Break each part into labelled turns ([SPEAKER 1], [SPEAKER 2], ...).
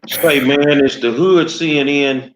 [SPEAKER 1] Say, man, it's the Hood CNN.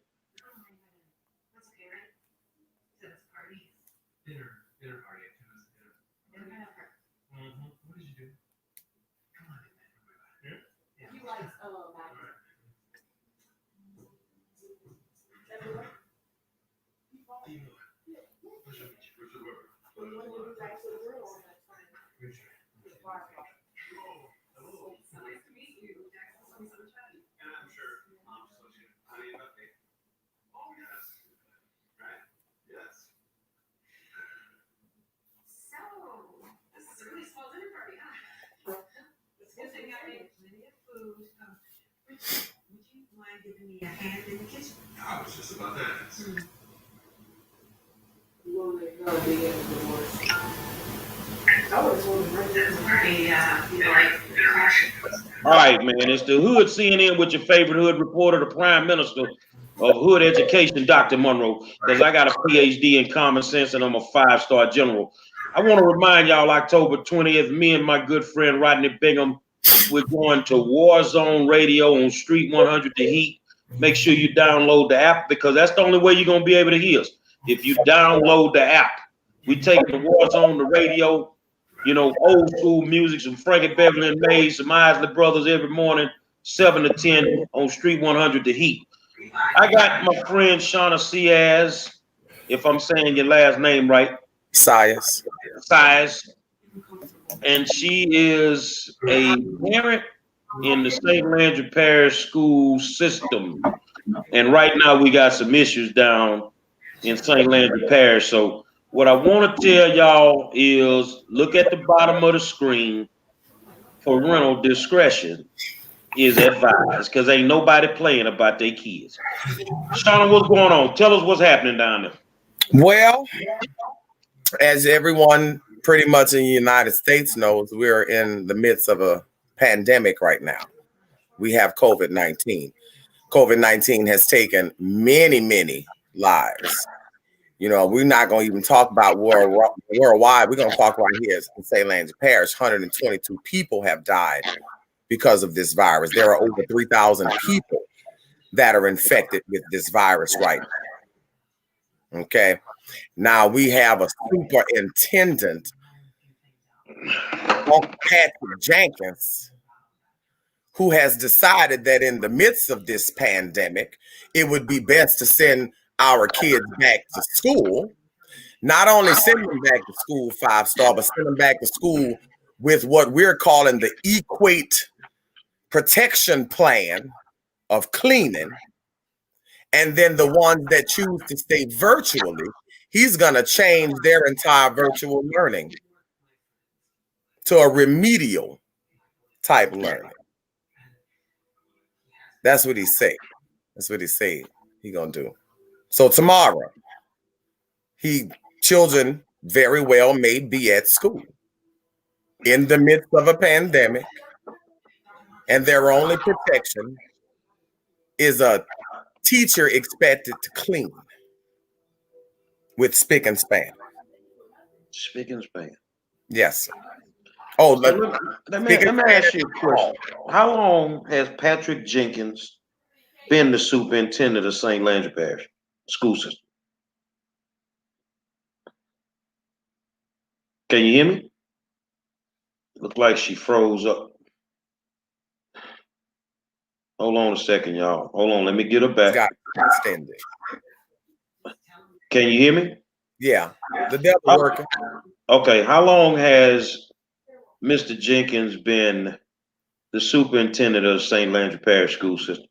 [SPEAKER 2] I was just about that.
[SPEAKER 1] All right, man. It's the Hood CNN with your favorite Hood reporter, the Prime Minister of Hood Education, Dr. Monroe, because I got a PhD in common sense and I'm a 5-star general. I want to remind y'all, October 20th, me and my good friend Rodney Bingham, we're going to War Zone Radio on Street 100 The Heat. Make sure you download the app because that's the only way you're going to be able to hear us. If you download the app, we take the War Zone, the radio, you know, old school music, some Frankie Beverly and Mays, some Isley Brothers every morning, 7 to 10 on Street 100 The Heat. I got my friend Shauna Ciaz, if I'm saying your last name right.
[SPEAKER 3] Ciaz.
[SPEAKER 1] And she is a parent in the St. Landry Parish school system. And right now we got some issues down in St. Landry Parish. So what I want to tell y'all is look at the bottom of the screen. Parental discretion is advised because ain't nobody playing about their kids. Shauna, what's going on? Tell us what's happening down there.
[SPEAKER 3] Well, as everyone pretty much in the United States knows, we're in the midst of a pandemic right now. We have COVID-19. COVID-19 has taken many, many lives. You know, we're not going to even talk about worldwide. We're going to talk right here in St. Landry Parish. 122 people have died because of this virus. There are over 3,000 people that are infected with this virus right now. Okay. Now we have a superintendent, Patrick Jenkins, who has decided that in the midst of this pandemic, it would be best to send our kids back to school. Not only send them back to school 5-star, but send them back to school with what we're calling the Equate Protection Plan of cleaning. And then the ones that choose to stay virtually, he's going to change their entire virtual learning to a remedial type learning. That's what he said. That's what he said he's going to do. So tomorrow, children very well may be at school in the midst of a pandemic, and their only protection is a teacher expected to clean with spick and span.
[SPEAKER 1] Spick and span.
[SPEAKER 3] Yes. Oh,
[SPEAKER 1] let me ask you a question. How long has Patrick Jenkins been the superintendent of St. Landry Parish school system? Can you hear me? Look like she froze up. Hold on a second, y'all. Hold on, let me get her back.
[SPEAKER 3] Got extended.
[SPEAKER 1] Can you hear me?
[SPEAKER 3] Yeah, the devil working.
[SPEAKER 1] Okay, how long has Mr. Jenkins been the superintendent of St. Landry Parish school system?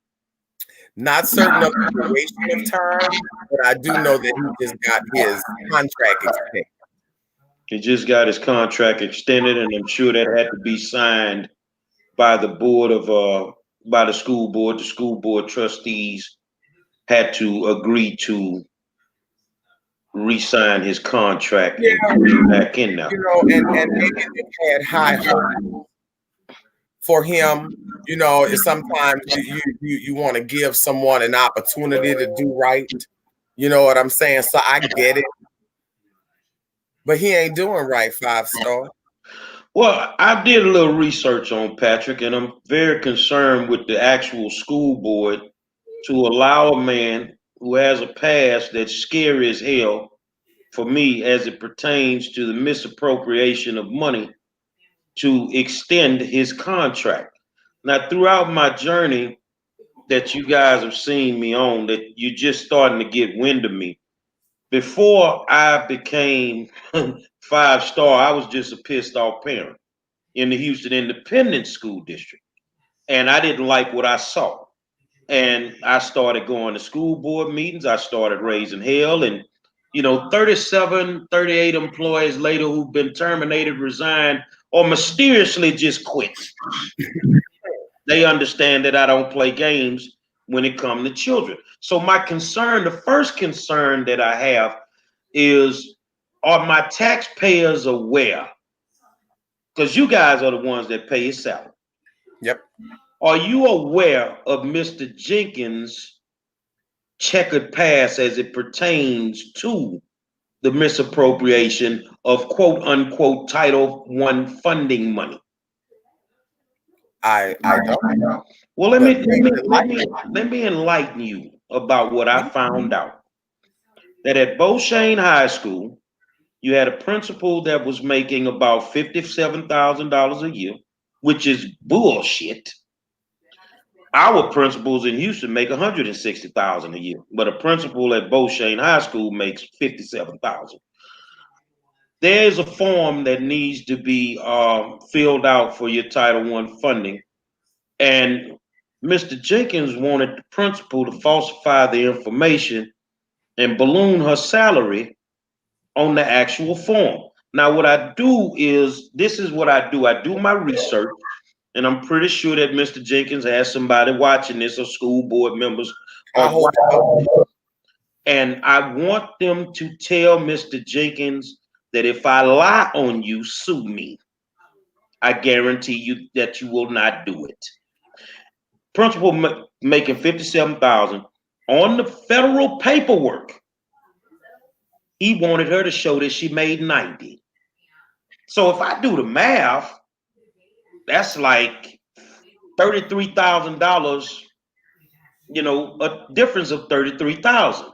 [SPEAKER 3] Not certain of the duration of time, but I do know that he just got his contract extended.
[SPEAKER 1] He just got his contract extended, and I'm sure that had to be signed by the board of by the school board. The school board trustees had to agree to re-sign his contract and put him back in now.
[SPEAKER 3] You know, and maybe they had high hopes for him. You know, sometimes you want to give someone an opportunity to do right. You know what I'm saying? So I get it. But he ain't doing right, 5-star.
[SPEAKER 1] Well, I did a little research on Patrick, and I'm very concerned with the actual school board to allow a man who has a past that's scary as hell for me as it pertains to the misappropriation of money to extend his contract. Now, throughout my journey that you guys have seen me on, that you're just starting to get wind of me. Before I became 5-star, I was just a pissed off parent in the Houston Independent School District. And I didn't like what I saw. And I started going to school board meetings. I started raising hell. And, 37, 38 employees later who've been terminated, resigned, or mysteriously just quit. They understand that I don't play games when it comes to children. So my concern, the first concern that I have is, are my taxpayers aware? Because you guys are the ones that pay his salary.
[SPEAKER 3] Yep.
[SPEAKER 1] Are you aware of Mr. Jenkins' checkered past as it pertains to the misappropriation of quote unquote Title I funding money?
[SPEAKER 3] I don't.
[SPEAKER 1] Well, let me enlighten you about what I found out. That at Beauchesne High School, you had a principal that was making about $57,000 a year, which is bullshit. Our principals in Houston make $160,000 a year, but a principal at Beauchesne High School makes $57,000. There's a form that needs to be filled out for your Title I funding, and Mr. Jenkins wanted the principal to falsify the information and balloon her salary on the actual form. Now, what I do is, this is what I do. I do my research, and I'm pretty sure that Mr. Jenkins has somebody watching this, or school board members. And I want them to tell Mr. Jenkins that if I lie on you, sue me. I guarantee you that you will not do it. Principal making $57,000 on the federal paperwork. He wanted her to show that she made 90. So if I do the math, that's like $33,000, a difference of $33,000.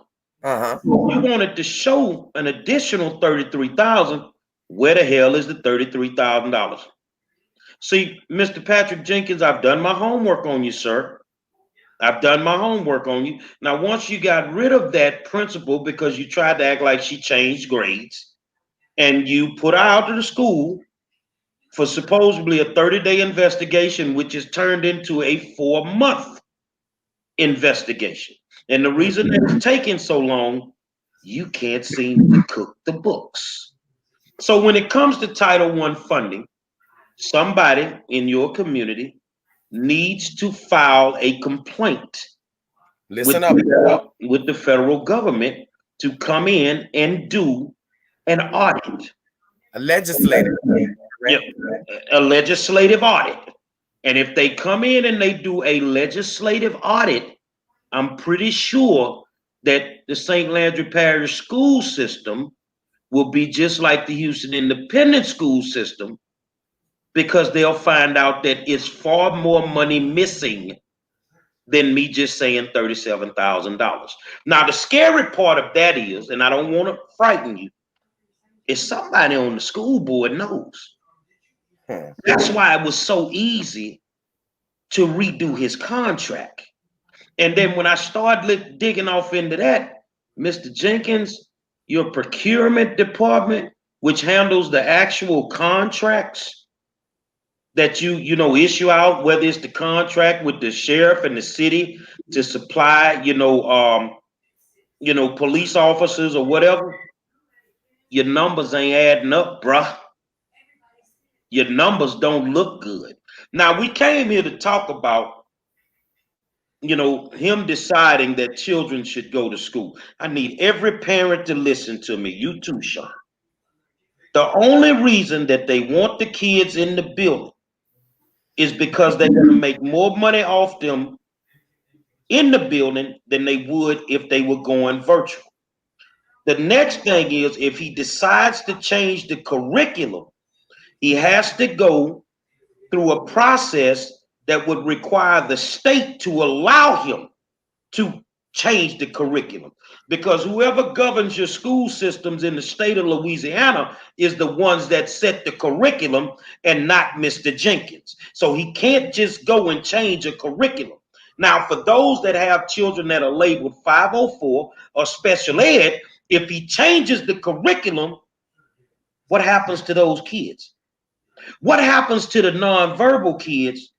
[SPEAKER 1] You wanted to show an additional $33,000. Where the hell is the $33,000? See, Mr. Patrick Jenkins, I've done my homework on you, sir. I've done my homework on you. Now, once you got rid of that principal because you tried to act like she changed grades, and you put her out of the school for supposedly a 30-day investigation, which is turned into a 4-month investigation. And the reason that it's taking so long, you can't seem to cook the books. So when it comes to Title I funding, somebody in your community needs to file a complaint with the federal government to come in and do an audit.
[SPEAKER 3] A legislative.
[SPEAKER 1] Yep, a legislative audit. And if they come in and they do a legislative audit, I'm pretty sure that the St. Landry Parish school system will be just like the Houston Independent School System, because they'll find out that it's far more money missing than me just saying $37,000. Now, the scary part of that is, and I don't want to frighten you, is somebody on the school board knows. That's why it was so easy to redo his contract. And then when I started digging off into that, Mr. Jenkins, your procurement department, which handles the actual contracts that you issue out, whether it's the contract with the sheriff and the city to supply, police officers or whatever, your numbers ain't adding up, bruh. Your numbers don't look good. Now, we came here to talk about, him deciding that children should go to school. I need every parent to listen to me. You too, Sean. The only reason that they want the kids in the building is because they're going to make more money off them in the building than they would if they were going virtual. The next thing is, if he decides to change the curriculum, he has to go through a process that would require the state to allow him to change the curriculum, because whoever governs your school systems in the state of Louisiana is the ones that set the curriculum and not Mr. Jenkins. So he can't just go and change a curriculum. Now, for those that have children that are labeled 504 or special ed, if he changes the curriculum, what happens to those kids? What happens to the nonverbal kids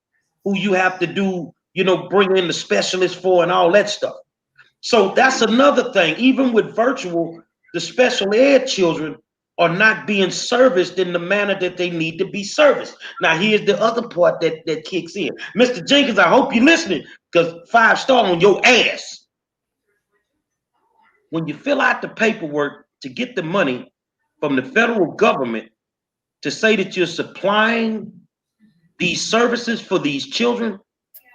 [SPEAKER 1] who you have to do, bring in the specialists for and all that stuff? So that's another thing. Even with virtual, the special ed children are not being serviced in the manner that they need to be serviced. Now, here's the other part that kicks in. Mr. Jenkins, I hope you're listening, because 5-star on your ass. When you fill out the paperwork to get the money from the federal government to say that you're supplying these services for these children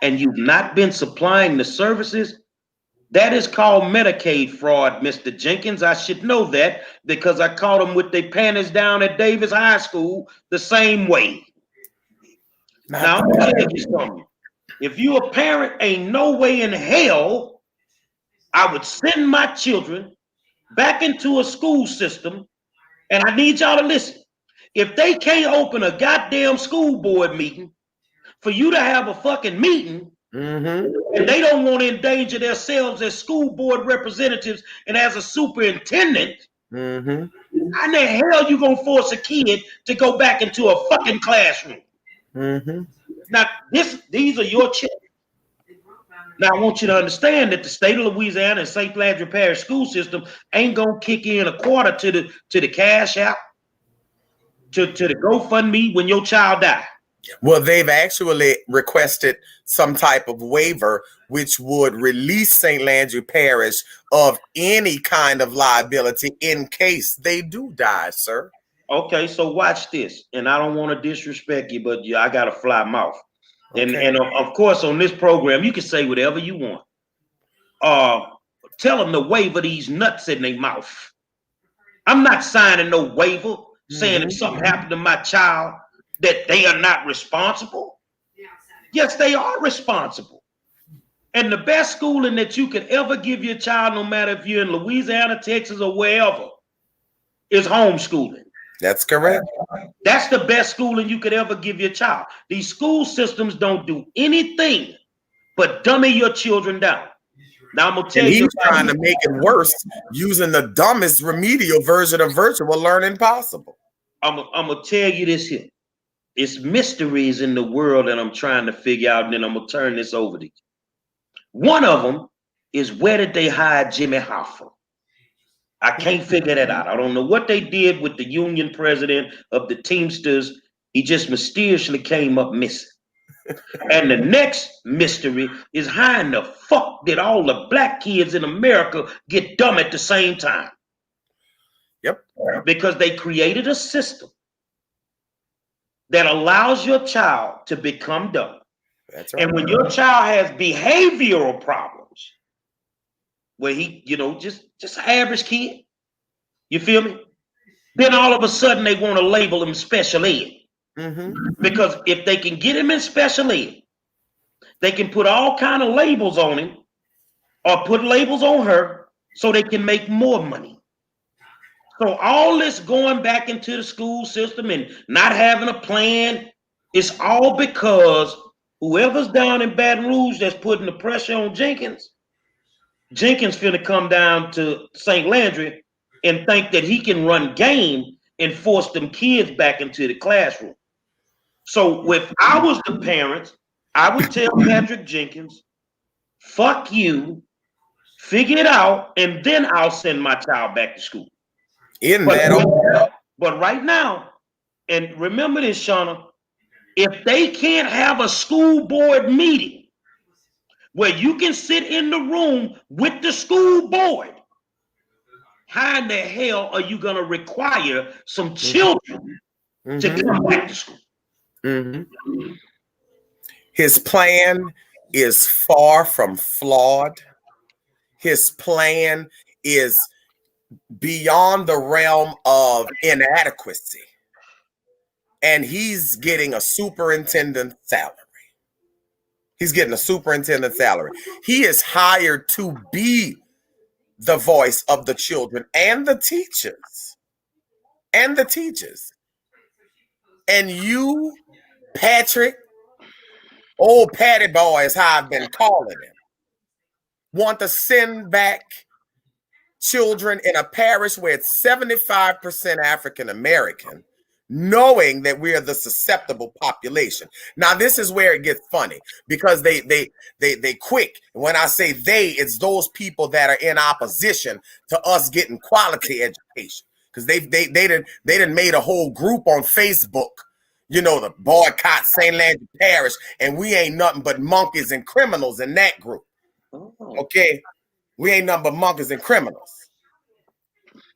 [SPEAKER 1] and you've not been supplying the services, that is called Medicaid fraud, Mr. Jenkins. I should know that because I caught them with their panties down at Davis High School the same way. Now, I'm going to tell you something. If you a parent, ain't no way in hell I would send my children back into a school system, and I need y'all to listen. If they can't open a goddamn school board meeting for you to have a fucking meeting, and they don't want to endanger themselves as school board representatives and as a superintendent, how in the hell you gonna force a kid to go back into a fucking classroom? Now, these are your children. Now, I want you to understand that the state of Louisiana and St. Landry Parish school system ain't gonna kick in a quarter to the Cash App, to the GoFundMe when your child die.
[SPEAKER 3] Well, they've actually requested some type of waiver which would release St. Landry Parish of any kind of liability in case they do die, sir.
[SPEAKER 1] Okay, so watch this. And I don't want to disrespect you, but I got a fly mouth. Okay. And of course, on this program, you can say whatever you want. Tell them to waiver these nuts in their mouth. I'm not signing no waiver saying if something happened to my child, that they are not responsible. Yes, they are responsible. And the best schooling that you could ever give your child, no matter if you're in Louisiana, Texas, or wherever, is homeschooling.
[SPEAKER 3] That's correct.
[SPEAKER 1] That's the best schooling you could ever give your child. These school systems don't do anything but dummy your children down. Now I'm gonna tell you,
[SPEAKER 3] he's trying to make it worse using the dumbest remedial version of virtual learning possible.
[SPEAKER 1] I'm gonna tell you this here. It's mysteries in the world that I'm trying to figure out, and then I'm gonna turn this over to you. One of them is, where did they hide Jimmy Hoffa? I can't figure that out. I don't know what they did with the union president of the Teamsters. He just mysteriously came up missing. And the next mystery is, how in the fuck did all the black kids in America get dumb at the same time?
[SPEAKER 3] Yep.
[SPEAKER 1] Because they created a system that allows your child to become dumb. That's right. And when your child has behavioral problems, where he, just an average kid, you feel me? Then all of a sudden they want to label him special ed. Because if they can get him in special ed, they can put all kind of labels on him or put labels on her so they can make more money. So all this going back into the school system and not having a plan, it's all because whoever's down in Baton Rouge that's putting the pressure on Jenkins finna come down to St. Landry and think that he can run game and force them kids back into the classroom. So if I was the parents, I would tell Patrick Jenkins, fuck you, figure it out, and then I'll send my child back to school. But right now, and remember this, Shauna, if they can't have a school board meeting where you can sit in the room with the school board, how in the hell are you going to require some children to come back to school?
[SPEAKER 3] His plan is far from flawed. His plan is beyond the realm of inadequacy. and he's getting a superintendent salary. He's getting a superintendent salary. He is hired to be the voice of the children and the teachers. And the teachers. And you, Patrick, old Patty Boy is how I've been calling him, want to send back children in a parish where it's 75% African American, knowing that we are the susceptible population. Now, this is where it gets funny, because they quick. When I say they, it's those people that are in opposition to us getting quality education, because they done made a whole group on Facebook, you know, the boycott St. Landry Parish, and we ain't nothing but monkeys and criminals in that group. Okay, we ain't nothing but monkeys and criminals.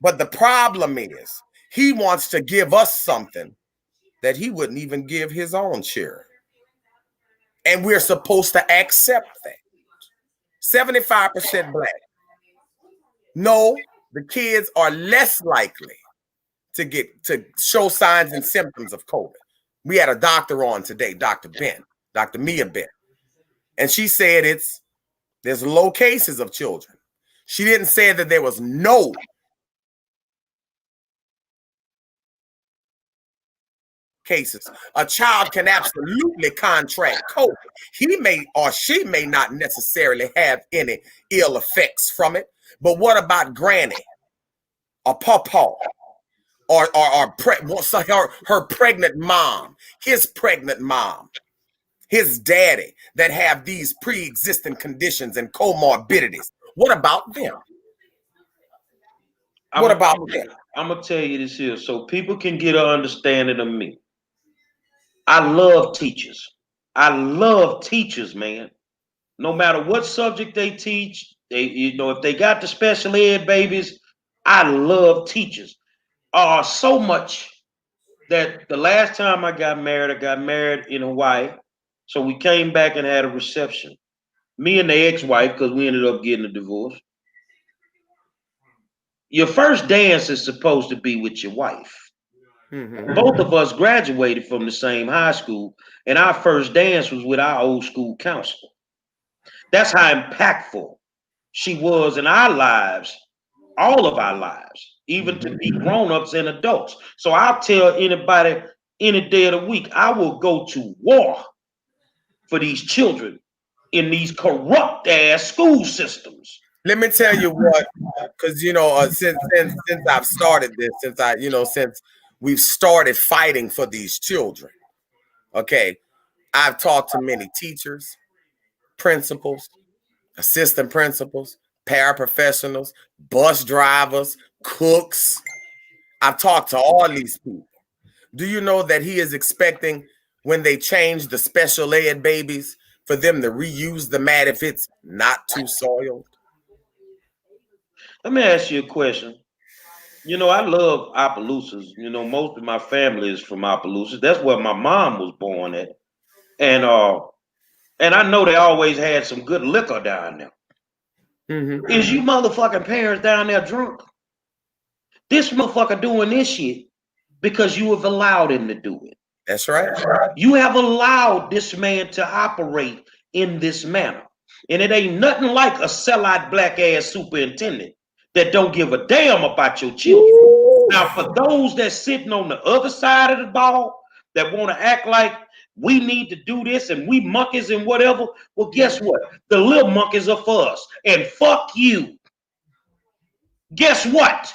[SPEAKER 3] But the problem is, he wants to give us something that he wouldn't even give his own children. And we're supposed to accept that. 75% black. No, the kids are less likely to show signs and symptoms of COVID. We had a doctor on today, Dr. Mia Ben. And she said there's low cases of children. She didn't say that there was no cases. A child can absolutely contract COVID. He may or she may not necessarily have any ill effects from it. But what about granny or pawpaw or her pregnant mom, his pregnant mom, his daddy that have these pre-existing conditions and comorbidities? What about them? What about them?
[SPEAKER 1] I'm going to tell you this here so people can get an understanding of me. I love teachers. I love teachers, man. No matter what subject they teach, if they got the special ed babies, I love teachers. So much that the last time I got married in Hawaii. So we came back and had a reception. Me and the ex-wife, because we ended up getting a divorce. Your first dance is supposed to be with your wife. Mm-hmm. Both of us graduated from the same high school, and our first dance was with our old school counselor. That's how impactful she was in our lives, all of our lives, even to be grown-ups and adults. So I'll tell anybody any day of the week, I will go to war for these children in these corrupt ass school systems.
[SPEAKER 3] Let me tell you what, because since I've started this, since we've started fighting for these children, okay, I've talked to many teachers, principals, assistant principals, paraprofessionals, bus drivers, cooks. I've talked to all these people. Do you know that he is expecting, when they change the special ed babies, for them to reuse the mat if it's not too soiled?
[SPEAKER 1] Let me ask you a question. I love Opelousas. Most of my family is from Opelousas. That's where my mom was born at. And I know they always had some good liquor down there. Mm-hmm. Is you motherfucking parents down there drunk? This motherfucker doing this shit because you have allowed him to do it.
[SPEAKER 3] That's right.
[SPEAKER 1] You have allowed this man to operate in this manner. And it ain't nothing like a sellout black ass superintendent that don't give a damn about your children. Ooh. Now, for those that's sitting on the other side of the ball that want to act like we need to do this and we monkeys and whatever, well, guess what? The little monkeys are for us. And fuck you. Guess what?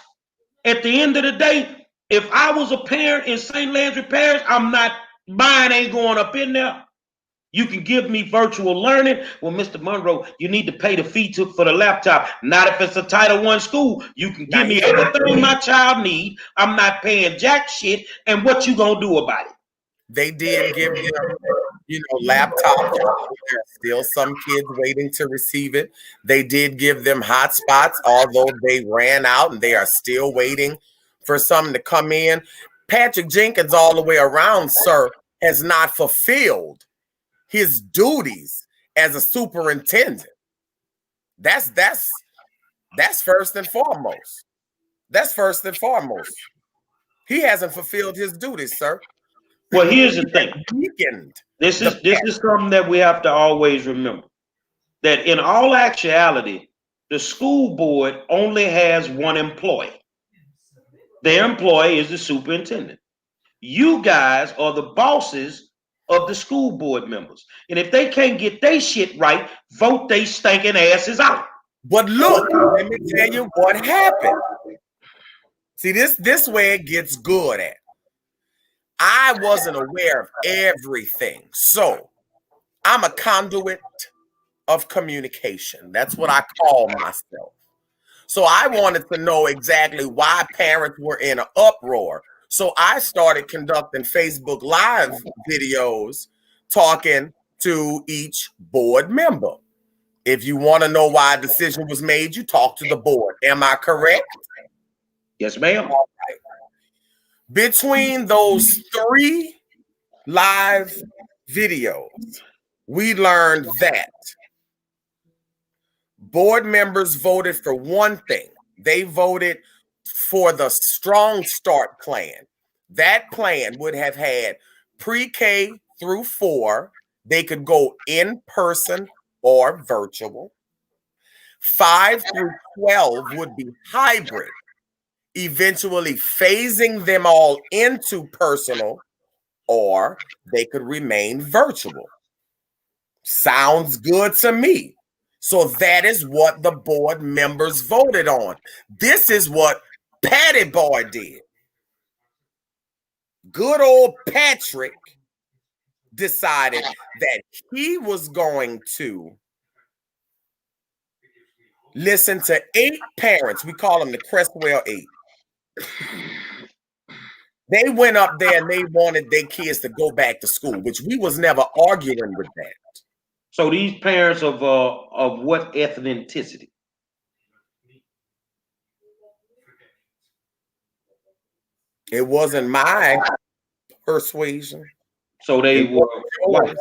[SPEAKER 1] At the end of the day, if I was a parent in St. Landry Parish, mine ain't going up in there. You can give me virtual learning. Well, Mr. Monroe, you need to pay the fee for the laptop. Not if it's a Title I school. You can give me everything my child need. I'm not paying jack shit. And what you gonna do about it?
[SPEAKER 3] They did give them, laptops. There's still some kids waiting to receive it. They did give them hotspots, although they ran out and they are still waiting for some to come in. Patrick Jenkins, all the way around, sir, has not fulfilled his duties as a superintendent. That's first and foremost. That's first and foremost. He hasn't fulfilled his duties, sir.
[SPEAKER 1] Well, here's the thing.
[SPEAKER 3] Weakened.
[SPEAKER 1] This is something that we have to always remember. That in all actuality, the school board only has one employee. Their employee is the superintendent. You guys are the bosses of the school board members. And if they can't get their shit right, vote they stinking asses out.
[SPEAKER 3] But look, let me tell you what happened. See, this way it gets good at. I wasn't aware of everything. So I'm a conduit of communication. That's what I call myself. So I wanted to know exactly why parents were in an uproar. So I started conducting Facebook Live videos talking to each board member. If you want to know why a decision was made, you talk to the board. Am I correct?
[SPEAKER 1] Yes, ma'am.
[SPEAKER 3] All right. Between those 3 live videos, we learned that board members voted for one thing. They voted for the Strong Start plan. That plan would have had pre-K through 4. They could go in person or virtual. 5 through 12 would be hybrid, eventually phasing them all into personal, or they could remain virtual. Sounds good to me. So that is what the board members voted on. This is what Patty Boy did. Good old Patrick decided that he was going to listen to 8 parents. We call them the Crestwell 8. They went up there and they wanted their kids to go back to school, which we was never arguing with that.
[SPEAKER 1] So these parents of what ethnicity?
[SPEAKER 3] It wasn't my persuasion.
[SPEAKER 1] So they were white.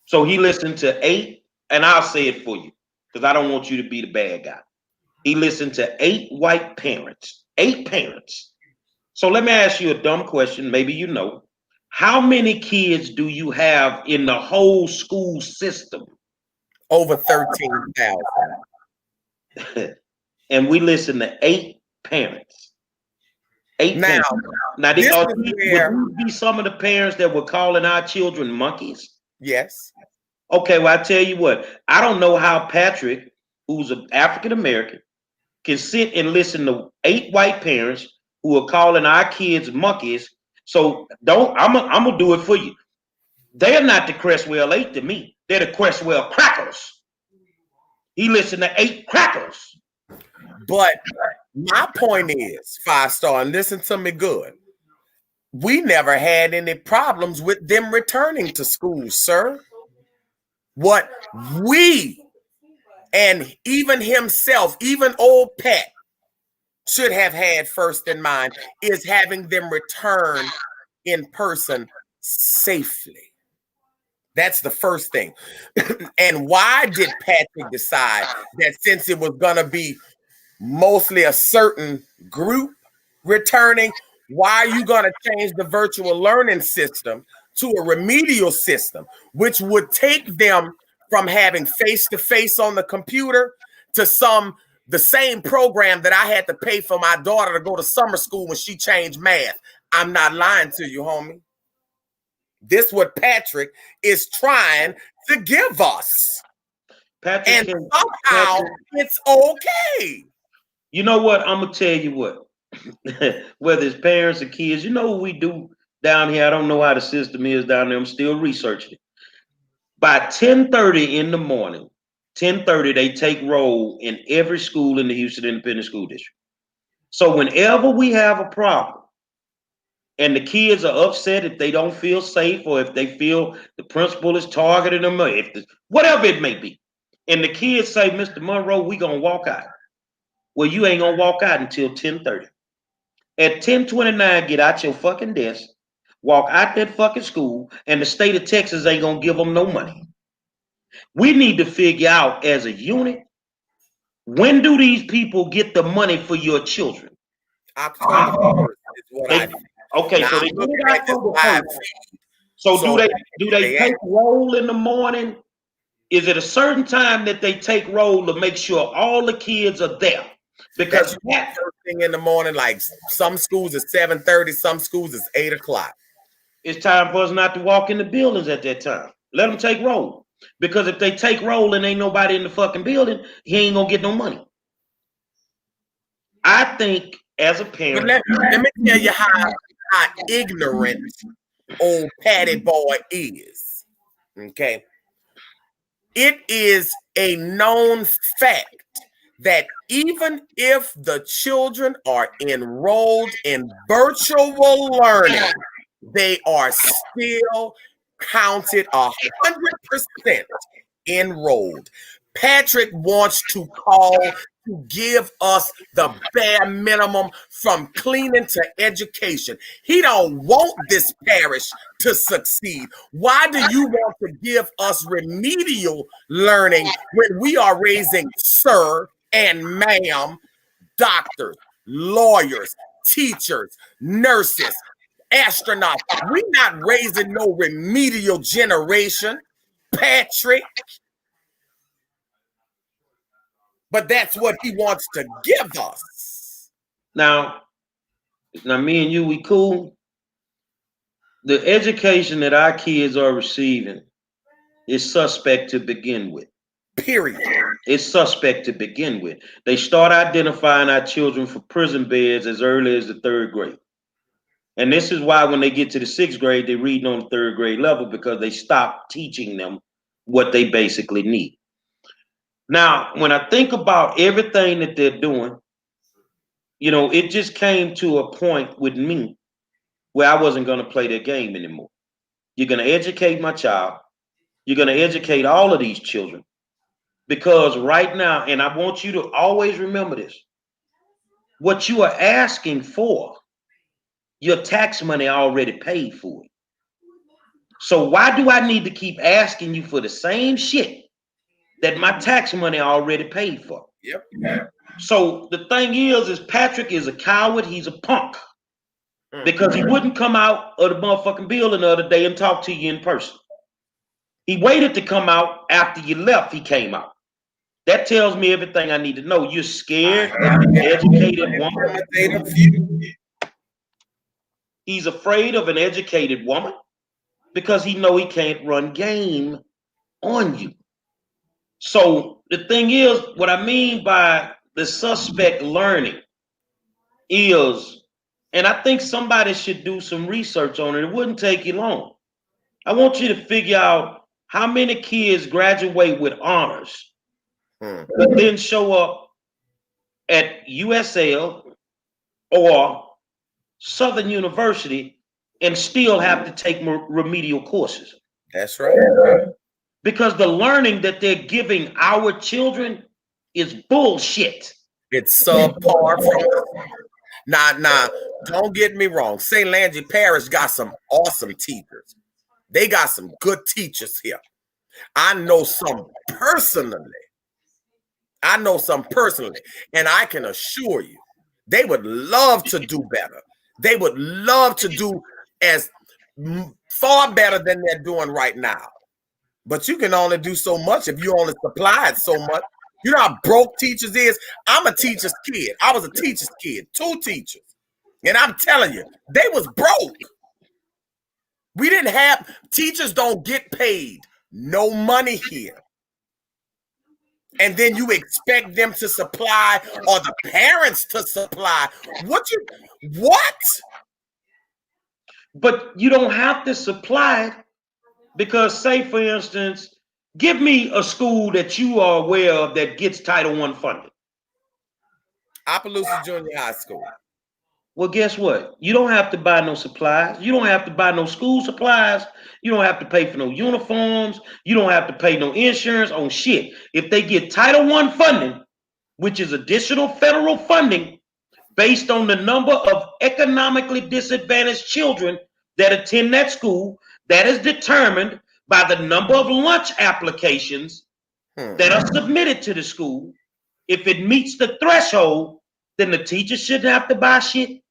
[SPEAKER 1] So he listened to 8, and I'll say it for you because I don't want you to be the bad guy. He listened to 8 white parents. 8 parents. So let me ask you a dumb question. Maybe you know. How many kids do you have in the whole school system?
[SPEAKER 3] Over 13,000.
[SPEAKER 1] And we listen to 8 parents. 8
[SPEAKER 3] now,
[SPEAKER 1] parents. Now,
[SPEAKER 3] this
[SPEAKER 1] would be some of the parents that were calling our children monkeys?
[SPEAKER 3] Yes.
[SPEAKER 1] Okay, well, I tell you what. I don't know how Patrick, who's an African American, can sit and listen to 8 white parents who are calling our kids monkeys. So I'm gonna do it for you. They're not the Crestwell 8 to me. They're the Crestwell crackers. He listened to 8 crackers.
[SPEAKER 3] But my point is, 5-star, and listen to me good. We never had any problems with them returning to school, sir. What we and even himself, even old Pat, should have had first in mind is having them return in person safely. That's the first thing. And why did Patrick decide that since it was going to be mostly a certain group returning, why are you going to change the virtual learning system to a remedial system, which would take them from having face-to-face on the computer to the same program that I had to pay for my daughter to go to summer school when she changed math? I'm not lying to you, homie. This what Patrick is trying to give us. Patrick, and somehow it's okay.
[SPEAKER 1] You know what? I'm going to tell you what. Whether it's parents or kids, you know what we do down here? I don't know how the system is down there. I'm still researching it. By 10:30 in the morning, 10:30, they take roll in every school in the Houston Independent School District. So whenever we have a problem and the kids are upset if they don't feel safe or if they feel the principal is targeting them or whatever it may be, and the kids say, Mr. Monroe, we going to walk out. Well, you ain't going to walk out until 10:30. At 10:29, get out your fucking desk, walk out that fucking school, and the state of Texas ain't going to give them no money. We need to figure out as a unit, when do these people get the money for your children?
[SPEAKER 3] October is what
[SPEAKER 1] Okay,
[SPEAKER 3] Now,
[SPEAKER 1] so they
[SPEAKER 3] I'm
[SPEAKER 1] get
[SPEAKER 3] looking
[SPEAKER 1] it out
[SPEAKER 3] at this
[SPEAKER 1] for the
[SPEAKER 3] live
[SPEAKER 1] first.
[SPEAKER 3] feed.
[SPEAKER 1] So
[SPEAKER 3] So
[SPEAKER 1] do they take roll in the morning? Is it a certain time that they take roll to make sure all the kids are there? Because
[SPEAKER 3] that's first thing in the morning. Like some schools is 7:30, some schools is 8 o'clock.
[SPEAKER 1] it's time for us not to walk in the buildings at that time. Let them take roll. Because if they take roll and ain't nobody in the fucking building, he ain't gonna get no money. I think as a parent.
[SPEAKER 3] But let me tell you how ignorant old Patty Boy is. Okay. It is a known fact that even if the children are enrolled in virtual learning, they are still counted 100% enrolled. Patrick wants to call to give us the bare minimum from cleaning to education. He don't want this parish to succeed. Why do you want to give us remedial learning when we are raising sir and ma'am, doctors, lawyers, teachers, nurses, astronauts? We're not raising no remedial generation, Patrick. But that's what he wants to give us.
[SPEAKER 1] Now me and you, we cool. The education that our kids are receiving is suspect to begin with.
[SPEAKER 3] Period.
[SPEAKER 1] It's suspect to begin with. They start identifying our children for prison beds as early as the 3rd grade. And this is why when they get to the 6th grade, they're reading on the 3rd grade level because they stop teaching them what they basically need. Now, when I think about everything that they're doing, it just came to a point with me where I wasn't going to play their game anymore. You're going to educate my child. You're going to educate all of these children. Because right now, and I want you to always remember this, what you are asking for, your tax money already paid for it. So why do I need to keep asking you for the same shit that my tax money already paid for?
[SPEAKER 3] Yep.
[SPEAKER 1] So the thing is Patrick is a coward. He's a punk. Because he wouldn't come out of the motherfucking building the other day and talk to you in person. He waited to come out after you left. He came out. That tells me everything I need to know. You're scared of an educated woman. He's afraid of an educated woman because he know he can't run game on you. So the thing is, what I mean by the suspect learning is, and I think somebody should do some research on it. It wouldn't take you long. I want you to figure out how many kids graduate with honors, but then show up at USL or Southern University and still have to take remedial courses.
[SPEAKER 3] That's right.
[SPEAKER 1] Because the learning that they're giving our children is bullshit.
[SPEAKER 3] It's subpar from Now, don't get me wrong. St. Landry Parish got some awesome teachers. They got some good teachers here. I know some personally. And I can assure you, they would love to do better. They would love to do as far better than they're doing right now. But you can only do so much if you only supply it so much. You know how broke teachers is? I'm a teacher's kid. I was a teacher's kid, 2 teachers. And I'm telling you, they was broke. We didn't have, teachers don't get paid no money here. And then you expect them to supply or the parents to supply. What?
[SPEAKER 1] But you don't have to supply it because, say, for instance, give me a school that you are aware of that gets Title I funding.
[SPEAKER 3] Opelousas Junior High School.
[SPEAKER 1] Well, guess what? You don't have to buy no supplies. You don't have to buy no school supplies. You don't have to pay for no uniforms. You don't have to pay no insurance on shit. If they get Title I funding, which is additional federal funding based on the number of economically disadvantaged children that attend that school, that is determined by the number of lunch applications that are submitted to the school. If it meets the threshold, then the teacher shouldn't have to buy shit.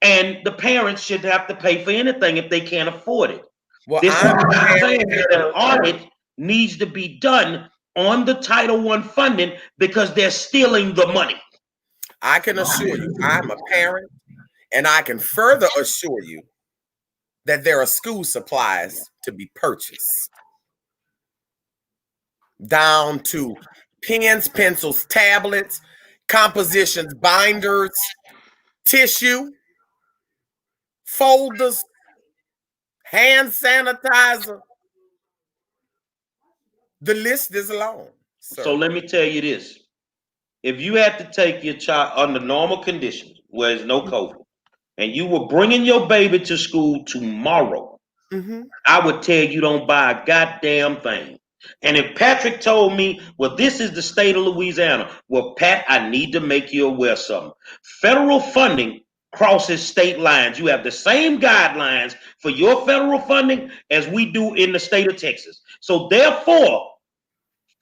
[SPEAKER 1] And the parents should have to pay for anything if they can't afford it.
[SPEAKER 3] Well,
[SPEAKER 1] This is I'm saying that an audit needs to be done on the Title I funding because they're stealing the money.
[SPEAKER 3] I can assure you, I'm a parent, and I can further assure you that there are school supplies to be purchased, down to pens, pencils, tablets, compositions, binders, tissue, folders, hand sanitizer. The list is long, sir.
[SPEAKER 1] So let me tell you this. If you had to take your child under normal conditions, where there's no COVID, and you were bringing your baby to school tomorrow, I would tell you don't buy a goddamn thing. And if Patrick told me, well, this is the state of Louisiana, well, Pat, I need to make you aware of something. Federal funding crosses state lines. You have the same guidelines for your federal funding as we do in the state of Texas. So therefore,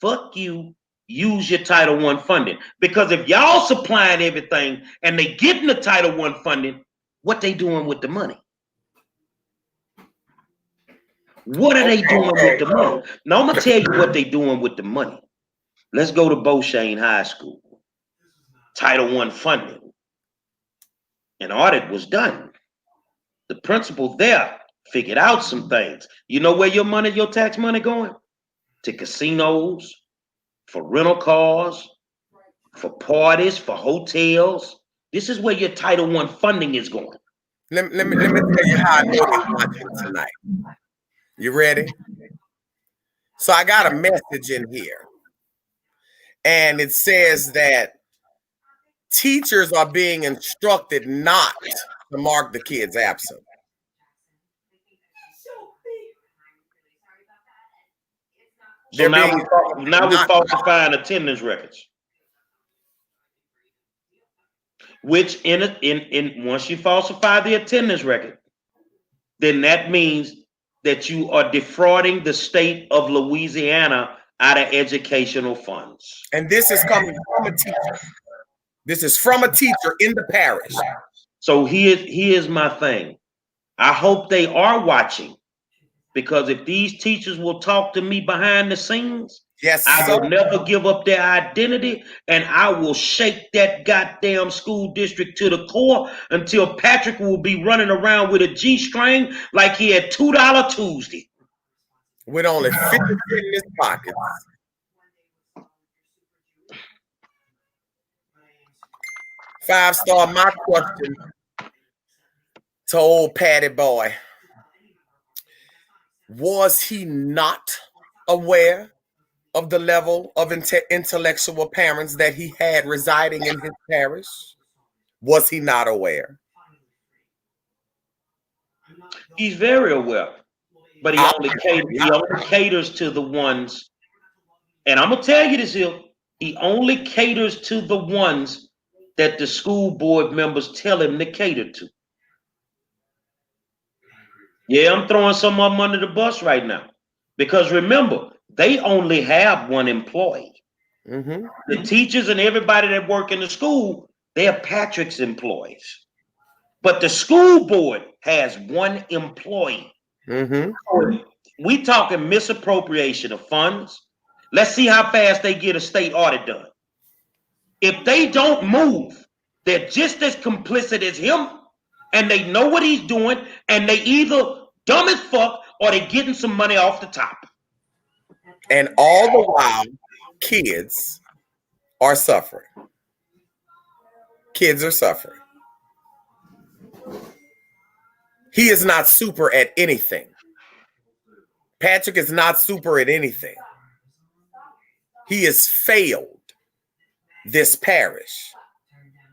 [SPEAKER 1] fuck you, use your Title I funding. Because if y'all supplying everything and they getting the Title I funding, what they doing with the money? What are they doing with the money? Now, I'm going to tell you what they doing with the money. Let's go to Beauchene High School. Title I funding. An audit was done. The principal there figured out some things. You know where your money, your tax money going? To casinos, for rental cars, for parties, for hotels. This is where your Title I funding is going.
[SPEAKER 3] Let me tell you how I know you're watching tonight. You ready? So I got a message in here, and it says that teachers are being instructed not to mark the kids absent.
[SPEAKER 1] So now we're falsifying attendance records. Which in once you falsify the attendance record, then that means that you are defrauding the state of Louisiana out of educational funds.
[SPEAKER 3] And this is coming from a teacher. This is from a teacher in the parish.
[SPEAKER 1] So here's my thing. I hope they are watching, because if these teachers will talk to me behind the scenes,
[SPEAKER 3] yes,
[SPEAKER 1] I will never give up their identity, and I will shake that goddamn school district to the core until Patrick will be running around with a G-string like he had $2 Tuesday.
[SPEAKER 3] With only 50 in his pockets. Five-star, my question to old Patty boy. Was he not aware of the level of intellectual parents that he had residing in his parish? Was he not aware?
[SPEAKER 1] He's very aware, but he only caters to the ones, and I'm going to tell you this here, he only caters to the ones that the school board members tell him to cater to. Yeah, I'm throwing some of them under the bus right now. Because remember, they only have one employee. The teachers and everybody that work in the school, they're Patrick's employees. But the school board has one employee. We talking misappropriation of funds. Let's see how fast they get a state audit done. If they don't move, they're just as complicit as him, and they know what he's doing, and they either dumb as fuck or they're getting some money off the top.
[SPEAKER 3] And all the while, kids are suffering. Kids are suffering. He is not super at anything. Patrick is not super at anything. He has failed this parish.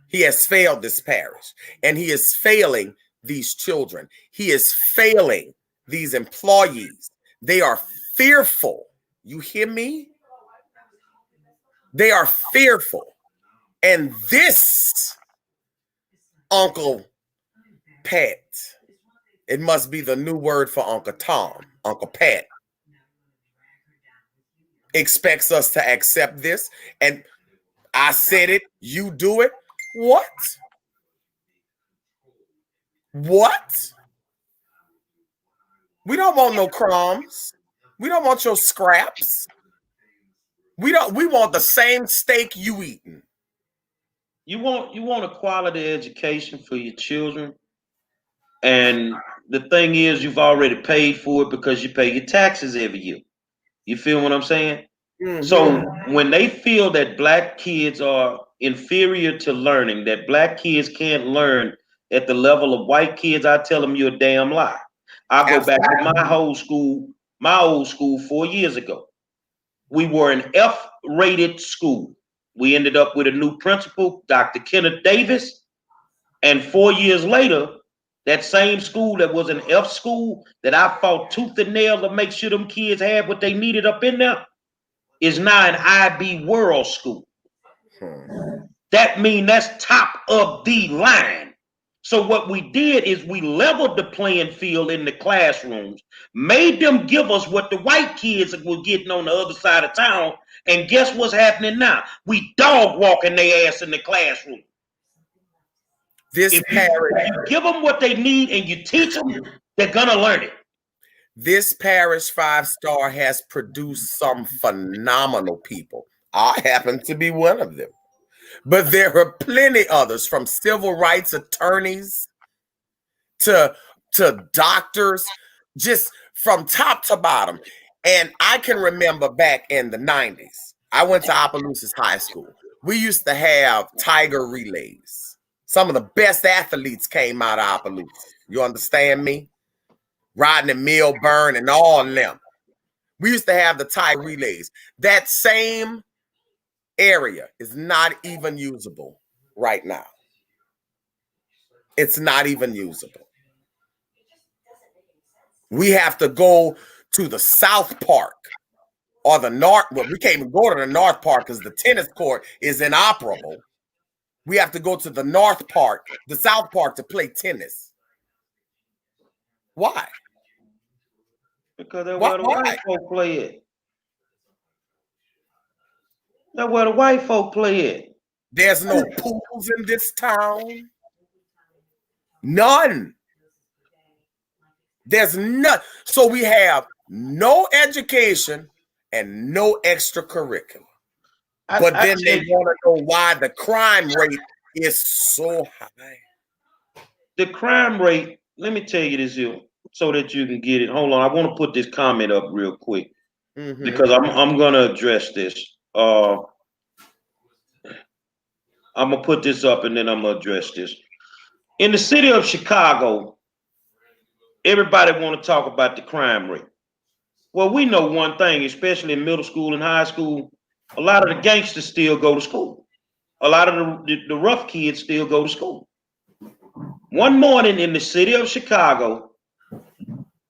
[SPEAKER 3] He has failed this parish, and he is failing these children. He is failing these employees. They are fearful. You hear me? They are fearful. And this Uncle Pat, it must be the new word for Uncle Tom, Uncle Pat, expects us to accept this. And I said it, you do it. What? What? We don't want no crumbs. We don't want your scraps. We want the same steak you eating.
[SPEAKER 1] You want a quality education for your children. And the thing is, you've already paid for it because you pay your taxes every year. You feel what I'm saying?
[SPEAKER 3] Mm-hmm.
[SPEAKER 1] So when they feel that black kids are inferior to learning, that black kids can't learn at the level of white kids, I tell them you're a damn lie. I go back to my old school 4 years ago. We were an F-rated school. We ended up with a new principal, Dr. Kenneth Davis, and 4 years later, that same school that was an F school that I fought tooth and nail to make sure them kids had what they needed up in there is now an IB World School. That means that's top of the line. So what we did is we leveled the playing field in the classrooms, made them give us what the white kids were getting on the other side of town, and guess what's happening now? We dog walking their ass in the classroom. If you give them what they need and you teach them, they're gonna learn it.
[SPEAKER 3] This parish 5-star has produced some phenomenal people. I happen to be one of them. But there are plenty others, from civil rights attorneys to doctors, just from top to bottom. And I can remember back in the 90s, I went to Opelousas High School. We used to have tiger relays. Some of the best athletes came out of Opelousas. You understand me? Rodney Milburn and all of them. We used to have the tiger relays. That same area is not even usable right now. It's not even usable. We have to go to the South Park or the North. Well, we can't even go to the North Park because the tennis court is inoperable. We have to go to the North Park, the South Park, to play tennis. Why?
[SPEAKER 1] Because that's where the white folk play it. That's where the white folk play it.
[SPEAKER 3] There's no pools in this town. None. There's none. So we have no education and no extracurricular. But then they want to know why the crime rate is so high.
[SPEAKER 1] The crime rate, let me tell you this here so that you can get it. Hold on. I want to put this comment up real quick because I'm going to address this. I'm going to put this up and then I'm going to address this. In the city of Chicago, everybody want to talk about the crime rate. Well, we know one thing, especially in middle school and high school, a lot of the gangsters still go to school. A lot of the rough kids still go to school. One morning in the city of Chicago,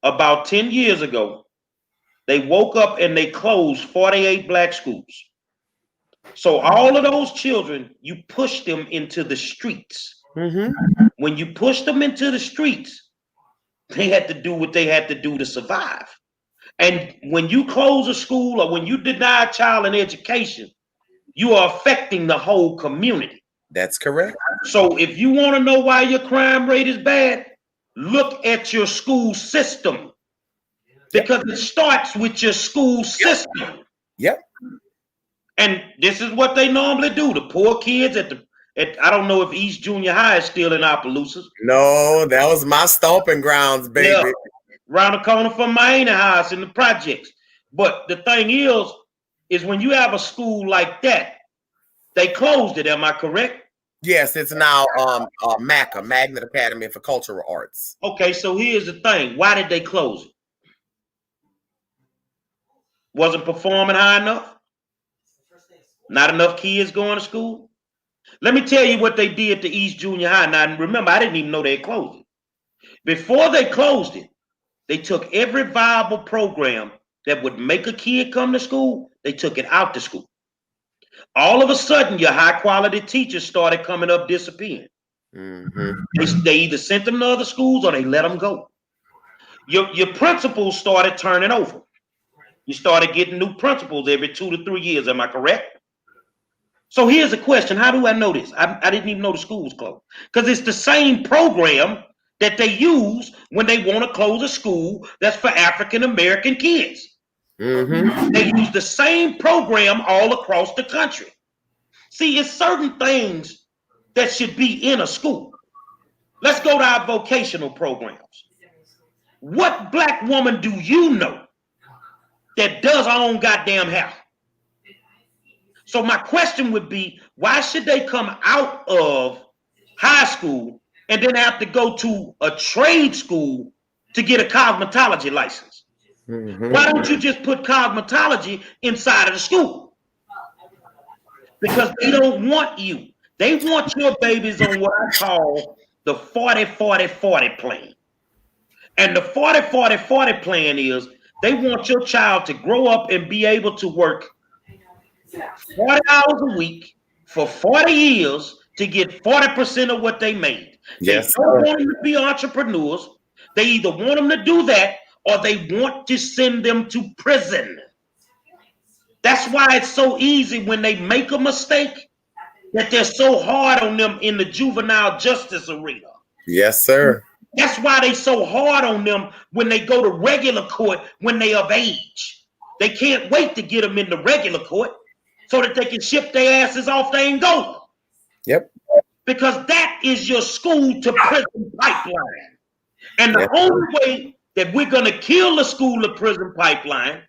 [SPEAKER 1] about 10 years ago, they woke up and they closed 48 black schools. So all of those children, you push them into the streets. When you push them into the streets, they had to do what they had to do to survive. And when you close a school or when you deny a child an education, you are affecting the whole community.
[SPEAKER 3] That's correct.
[SPEAKER 1] So if you want to know why your crime rate is bad, look at your school system. Because it starts with your school system.
[SPEAKER 3] Yep.
[SPEAKER 1] And this is what they normally do. The poor kids I don't know if East Junior High is still in Opelousas.
[SPEAKER 3] No, that was my stomping grounds, baby.
[SPEAKER 1] Yeah, around the corner from my house in the projects. But the thing is when you have a school like that, they closed it. Am I correct?
[SPEAKER 3] Yes, it's now MACA, Magnet Academy for Cultural Arts.
[SPEAKER 1] Okay, so here's the thing. Why did they close it? Wasn't performing high enough? Not enough kids going to school? Let me tell you what they did to East Junior High. Now, remember, I didn't even know they had closed it. Before they closed it, they took every viable program that would make a kid come to school, they took it out to school. All of a sudden, your high-quality teachers started coming up disappearing. They either sent them to other schools or they let them go. Your principals started turning over. You started getting new principals every 2 to 3 years. Am I correct? So here's a question. How do I know this? I didn't even know the school was closed. Because it's the same program that they use when they want to close a school that's for African American kids. They use the same program all across the country. See, it's certain things that should be in a school. Let's go to our vocational programs. What black woman do you know that does her own goddamn hair? So my question would be, why should they come out of high school and then have to go to a trade school to get a cosmetology license? Why don't you just put cosmetology inside of the school? Because they don't want you. They want your babies on what I call the 40-40-40 plan. And the 40-40-40 plan is they want your child to grow up and be able to work 40 hours a week for 40 years to get 40% of what they made.
[SPEAKER 3] Yes,
[SPEAKER 1] they don't want them to be entrepreneurs. They either want them to do that or they want to send them to prison. That's why it's so easy when they make a mistake that they're so hard on them in the juvenile justice arena.
[SPEAKER 3] Yes, sir.
[SPEAKER 1] That's why they so hard on them when they go to regular court when they of age. They can't wait to get them in the regular court so that they can ship their asses off there and go.
[SPEAKER 3] Yep.
[SPEAKER 1] Because that is your school to prison pipeline. And the only way that we're going to kill the school to prison pipeline,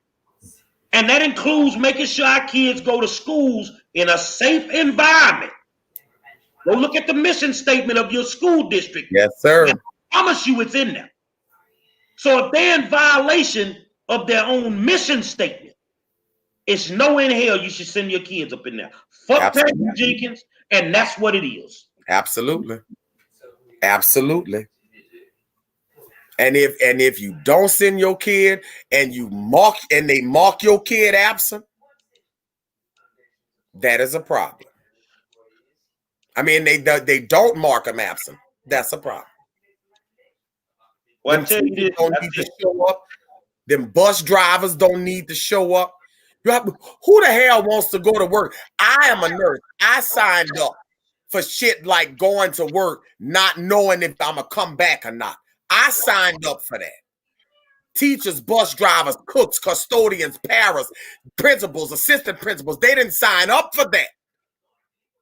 [SPEAKER 1] and that includes making sure our kids go to schools in a safe environment. Go look at the mission statement of your school district.
[SPEAKER 3] Yes, sir.
[SPEAKER 1] I promise you it's in there. So if they're in violation of their own mission statement, it's no in hell you should send your kids up in there. Fuck Patrick Jenkins, and that's what it is.
[SPEAKER 3] Absolutely. Absolutely. And if you don't send your kid and they mark your kid absent, that is a problem. I mean, they don't mark them absent. That's a problem.
[SPEAKER 1] Well,
[SPEAKER 3] Them teachers don't need to show up. Them bus drivers don't need to show up. Who the hell wants to go to work? I am a nurse. I signed up for shit like going to work, not knowing if I'm going to come back or not. I signed up for that. Teachers, bus drivers, cooks, custodians, paras, principals, assistant principals, they didn't sign up for that.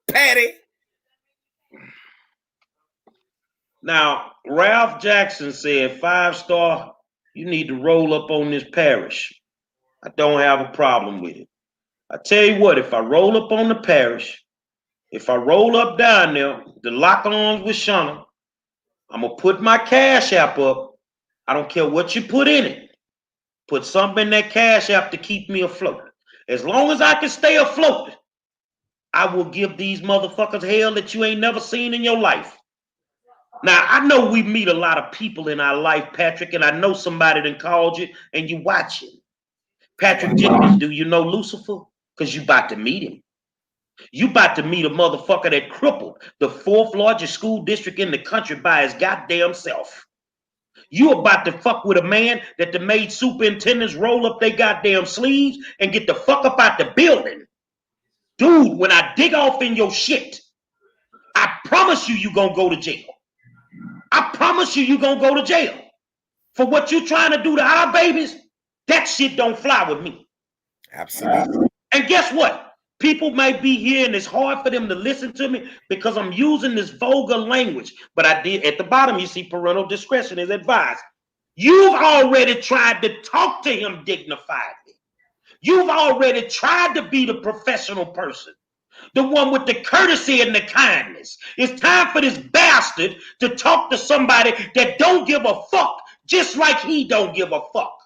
[SPEAKER 3] Patty.
[SPEAKER 1] Now, Ralph Jackson said, 5-star, you need to roll up on this parish. I don't have a problem with it. I tell you what, if I roll up on the parish, if I roll up down there, the lock arms with Shauna, I'm going to put my Cash App up. I don't care what you put in it. Put something in that Cash App to keep me afloat. As long as I can stay afloat, I will give these motherfuckers hell that you ain't never seen in your life. Now, I know we meet a lot of people in our life, Patrick, and I know somebody that called you and you watching. Patrick Jenkins, do you know Lucifer? Because you about to meet him. You about to meet a motherfucker that crippled the 4th largest school district in the country by his goddamn self. You about to fuck with a man that made superintendents roll up their goddamn sleeves and get the fuck up out the building. Dude, when I dig off in your shit, I promise you gonna go to jail. I promise you gonna go to jail. For what you trying to do to our babies, that shit don't fly with me.
[SPEAKER 3] Absolutely.
[SPEAKER 1] And guess what? People might be here and it's hard for them to listen to me because I'm using this vulgar language. But I did, at the bottom, you see parental discretion is advised. You've already tried to talk to him dignifiedly. You've already tried to be the professional person, the one with the courtesy and the kindness. It's time for this bastard to talk to somebody that don't give a fuck, just like he don't give a fuck.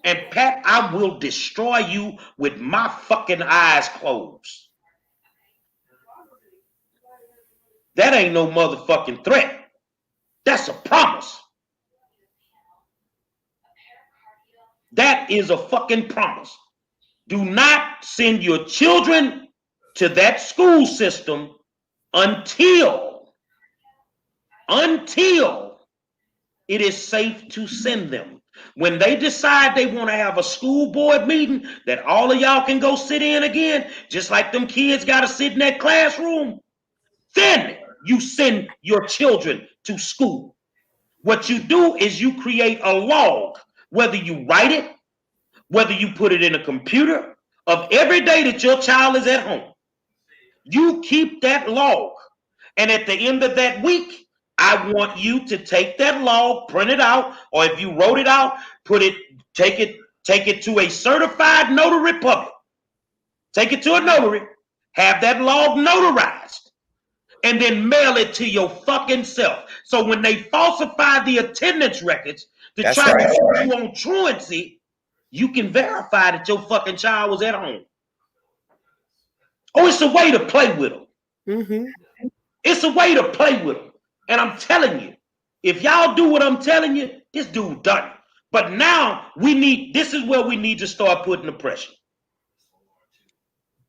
[SPEAKER 1] And Pat, I will destroy you with my fucking eyes closed. That ain't no motherfucking threat. That's a promise. That is a fucking promise. Do not send your children to that school system until it is safe to send them. When they decide they want to have a school board meeting that all of y'all can go sit in again, just like them kids got to sit in that classroom, then you send your children to school. What you do is you create a log, whether you write it, whether you put it in a computer, of every day that your child is at home. You keep that log. And at the end of that week, I want you to take that log, print it out, or if you wrote it out, take it to a certified notary public. Take it to a notary, have that log notarized, and then mail it to your fucking self. So when they falsify the attendance records to try to put you on truancy, you can verify that your fucking child was at home. Oh, it's a way to play with them.
[SPEAKER 3] Mm-hmm.
[SPEAKER 1] It's a way to play with them. And I'm telling you, if y'all do what I'm telling you, this dude done. But now this is where we need to start putting the pressure.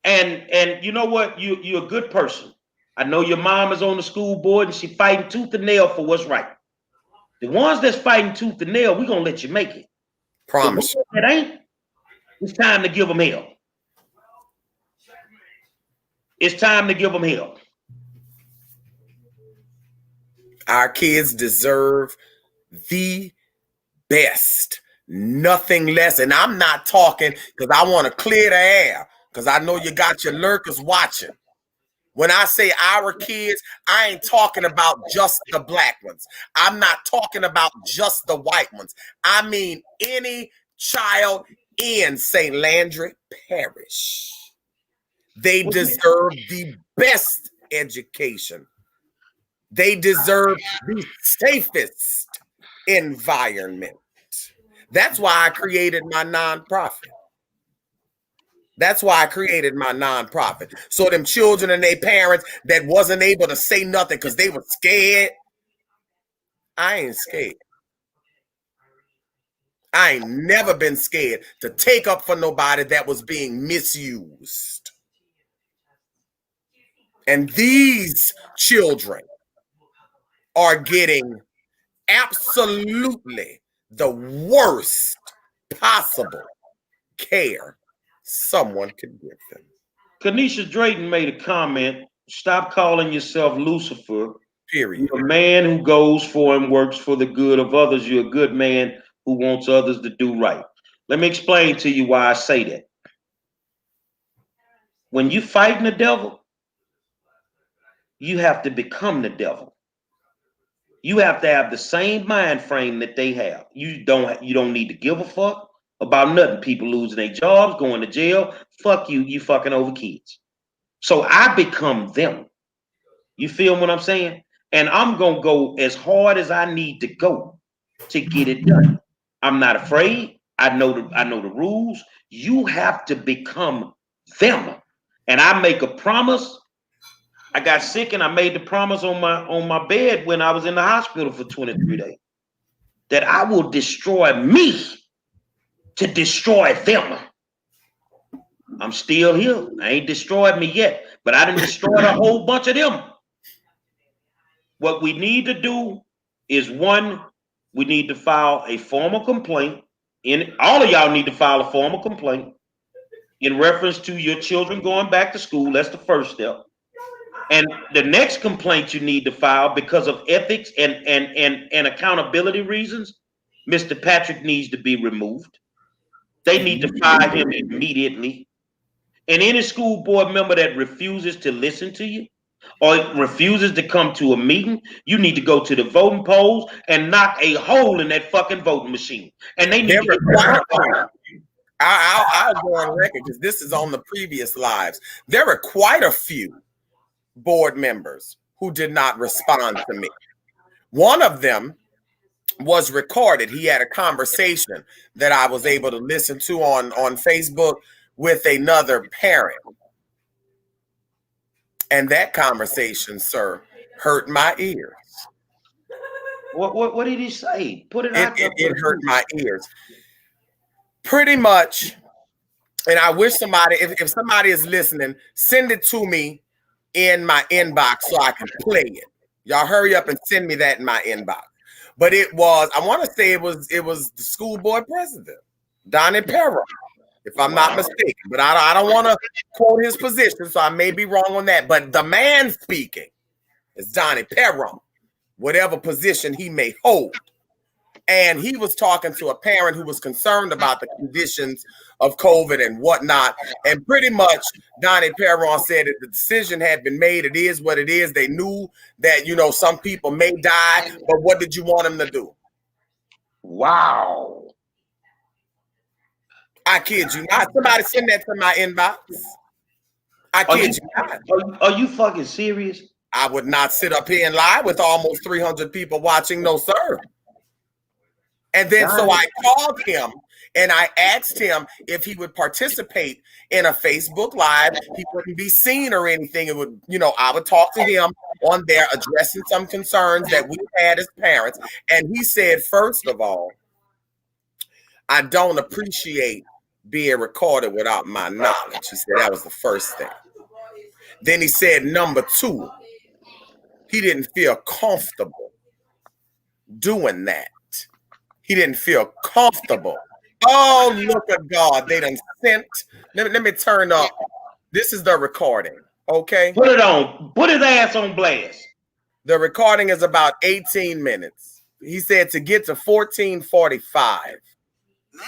[SPEAKER 1] And you know what? You're a good person. I know your mom is on the school board and she fighting tooth and nail for what's right. The ones that's fighting tooth and nail, we're going to let you make it.
[SPEAKER 3] Promise.
[SPEAKER 1] It ain't. It's time to give them hell. It's time to give them hell.
[SPEAKER 3] Our kids deserve the best, nothing less. And I'm not talking because I want to clear the air, because I know you got your lurkers watching. When I say our kids, I ain't talking about just the black ones. I'm not talking about just the white ones. I mean any child in St. Landry Parish. They deserve the best education. They deserve the safest environment. That's why I created my nonprofit. So them children and their parents that wasn't able to say nothing because they were scared. I ain't scared. I ain't never been scared to take up for nobody that was being misused. And these children are getting absolutely the worst possible care someone could give them.
[SPEAKER 1] Kanisha Drayton made a comment. Stop calling yourself Lucifer.
[SPEAKER 3] Period.
[SPEAKER 1] You're a man who goes for and works for the good of others. You're a good man who wants others to do right. Let me explain to you why I say that. When you're fighting the devil, you have to become the devil. You have to have the same mind frame that they have. You don't need to give a fuck about nothing. People losing their jobs, going to jail. Fuck you, you fucking over kids. So I become them. You feel what I'm saying? And I'm gonna go as hard as I need to go to get it done. I'm not afraid. I know the rules. You have to become them. And I make a promise. I got sick and I made the promise on my bed when I was in the hospital for 23 days that I will destroy me to destroy them. I'm still here. I ain't destroyed me yet, but I done destroyed a whole bunch of them. What we need to do is, one, we need to file a formal complaint. All of y'all need to file a formal complaint in reference to your children going back to school. That's the first step. And the next complaint you need to file, because of ethics and accountability reasons, Mr. Patrick needs to be removed. They need to fire him immediately. And any school board member that refuses to listen to you or refuses to come to a meeting, you need to go to the voting polls and knock a hole in that fucking voting machine. And they need to get
[SPEAKER 3] I'll go on record because this is on the previous lives. There were quite a few board members who did not respond to me. One of them was recorded. He had a conversation that I was able to listen to on Facebook with another parent. And that conversation, sir, hurt my ears.
[SPEAKER 1] What did he say? Put it out there.
[SPEAKER 3] It hurt my ears. Pretty much. And I wish somebody, if somebody is listening, send it to me in my inbox so I can play it. Y'all hurry up and send me that in my inbox. But it was, I want to say it was the school board president, Donnie Perro, if I'm not mistaken. But I don't want to quote his position, so I may be wrong on that. But the man speaking is Donnie Perron, whatever position he may hold. And he was talking to a parent who was concerned about the conditions of COVID and whatnot. And pretty much Donnie Perron said that the decision had been made. It is what it is. They knew that, you know, some people may die, but what did you want them to do?
[SPEAKER 1] Wow.
[SPEAKER 3] I kid you not. Somebody send that to my inbox. I kid you not.
[SPEAKER 1] Are you fucking serious?
[SPEAKER 3] I would not sit up here and lie with almost 300 people watching. No, sir. And then so I called him and I asked him if he would participate in a Facebook Live. He wouldn't be seen or anything. It would, you know, I would talk to him on there addressing some concerns that we had as parents. And he said, first of all, I don't appreciate being recorded without my knowledge. He said that was the first thing. Then he said, number two, he didn't feel comfortable doing that. He didn't feel comfortable. Oh, look at God. They done sent. Let me turn up. This is the recording. Okay.
[SPEAKER 1] Put it on. Put his ass on blast.
[SPEAKER 3] The recording is about 18 minutes. He said to get to 1445.
[SPEAKER 4] Now,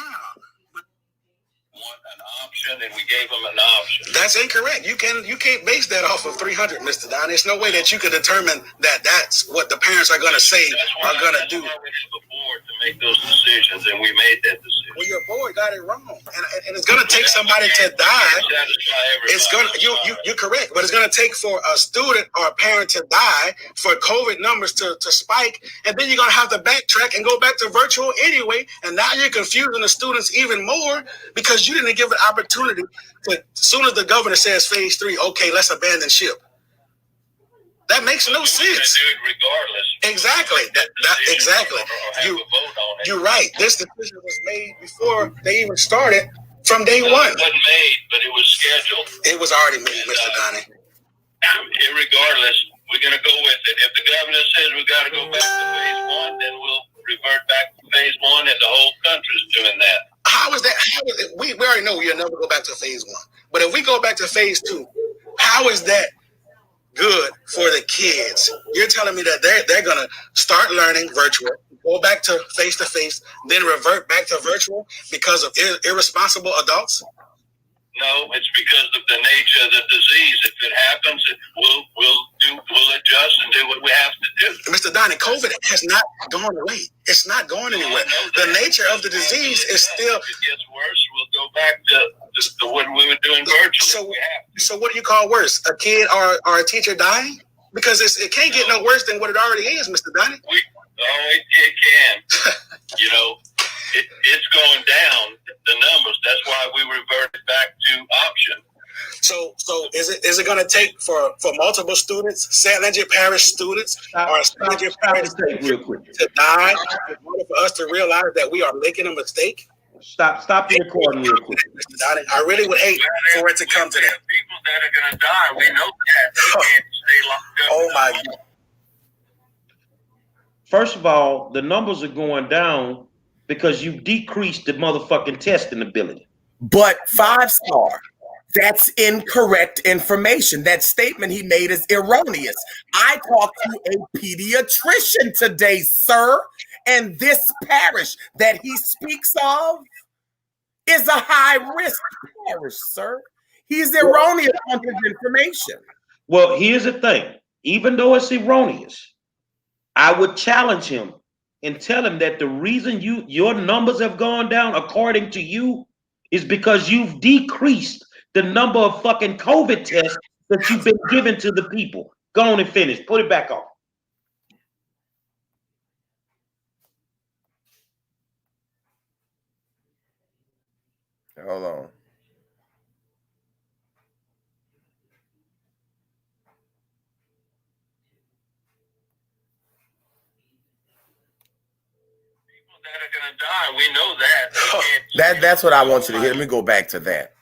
[SPEAKER 4] want an option, and we gave him an option.
[SPEAKER 5] That's incorrect. You can't base that off of 300, Mr. Don. There's no way that you could determine that that's what the parents are going to say are going to do.
[SPEAKER 4] That's why we have a board to make those decisions, and we made that decision.
[SPEAKER 5] Well, your board got it wrong, and it's going to take somebody to die. It's going you're correct, but it's going to take for a student or a parent to die for COVID numbers to spike, and then you're going to have to backtrack and go back to virtual anyway. And now you're confusing the students even more because you didn't give an opportunity to. As soon as the governor says phase 3, okay, let's abandon ship. That makes no sense.
[SPEAKER 4] Do it regardless.
[SPEAKER 5] Exactly. Exactly. You're right. This decision was made before they even started from day one.
[SPEAKER 4] It wasn't made, but it was scheduled.
[SPEAKER 5] It was already made, Mr. Donnie.
[SPEAKER 4] Regardless, we're going to go with it. If the governor says we got to go back to phase 1, then we'll revert back to phase 1, and the whole country's doing that.
[SPEAKER 5] How is that? We already know we'll never go back to phase 1. But if we go back to phase 2, how is that good for the kids? You're telling me that they're going to start learning virtual, go back to face-to-face, then revert back to virtual because of irresponsible adults?
[SPEAKER 4] No, it's because of the nature of the disease. If it happens, we'll adjust and do what we have to do.
[SPEAKER 5] Mr. Donnie, COVID has not gone away. It's not going anywhere. The nature of the disease is still.
[SPEAKER 4] If it gets worse, we'll go back to what we were doing virtually.
[SPEAKER 5] So what do you call worse? A kid or a teacher dying? Because it can't get no worse than what it already is, Mr. Donnie.
[SPEAKER 4] It can. You know, it's going down, the numbers. That's why we reverted back to option.
[SPEAKER 5] So is it going to take for multiple students, Landry Parish students, or Landry Parish to die in order for us to realize that we are making a mistake?
[SPEAKER 1] Stop the recording real quick.
[SPEAKER 5] Mr. Donnie, I really would hate for it to come to that.
[SPEAKER 4] People that are going to die, we know that. They can't stay locked up.
[SPEAKER 5] Oh my God.
[SPEAKER 1] First of all, the numbers are going down because you decreased the motherfucking testing ability.
[SPEAKER 3] But 5-star, that's incorrect information. That statement he made is erroneous. I talked to a pediatrician today, sir, and this parish that he speaks of is a high-risk parish, sir. He's erroneous on his information.
[SPEAKER 1] Well, here's the thing. Even though it's erroneous, I would challenge him and tell him that the reason your numbers have gone down, according to you, is because you've decreased the number of fucking COVID tests that you've been giving to the people. Go on and finish. Put it back on.
[SPEAKER 3] Hold on.
[SPEAKER 4] That are going to die. We know that.
[SPEAKER 3] That's what I want you to hear. Let me go back to that.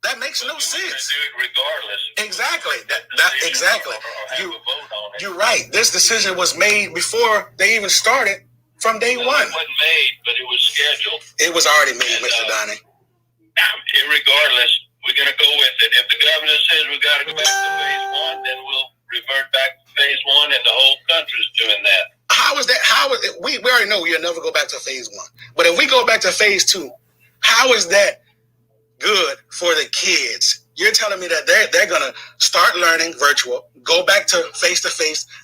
[SPEAKER 5] That makes no sense.
[SPEAKER 4] Do it regardless.
[SPEAKER 5] Exactly. Exactly. You're right. This decision was made before they even started from day one.
[SPEAKER 4] It wasn't made, but it was scheduled.
[SPEAKER 5] It was already made, Mr. Donnie.
[SPEAKER 4] Regardless, we're going to go with it. If the governor says we got to go back to phase 1, then we'll revert back to phase
[SPEAKER 5] we already know we'll never go back to phase 1. But if we go back to phase 2, how is that good for the kids? You're telling me that they're gonna start learning virtual, go back to face,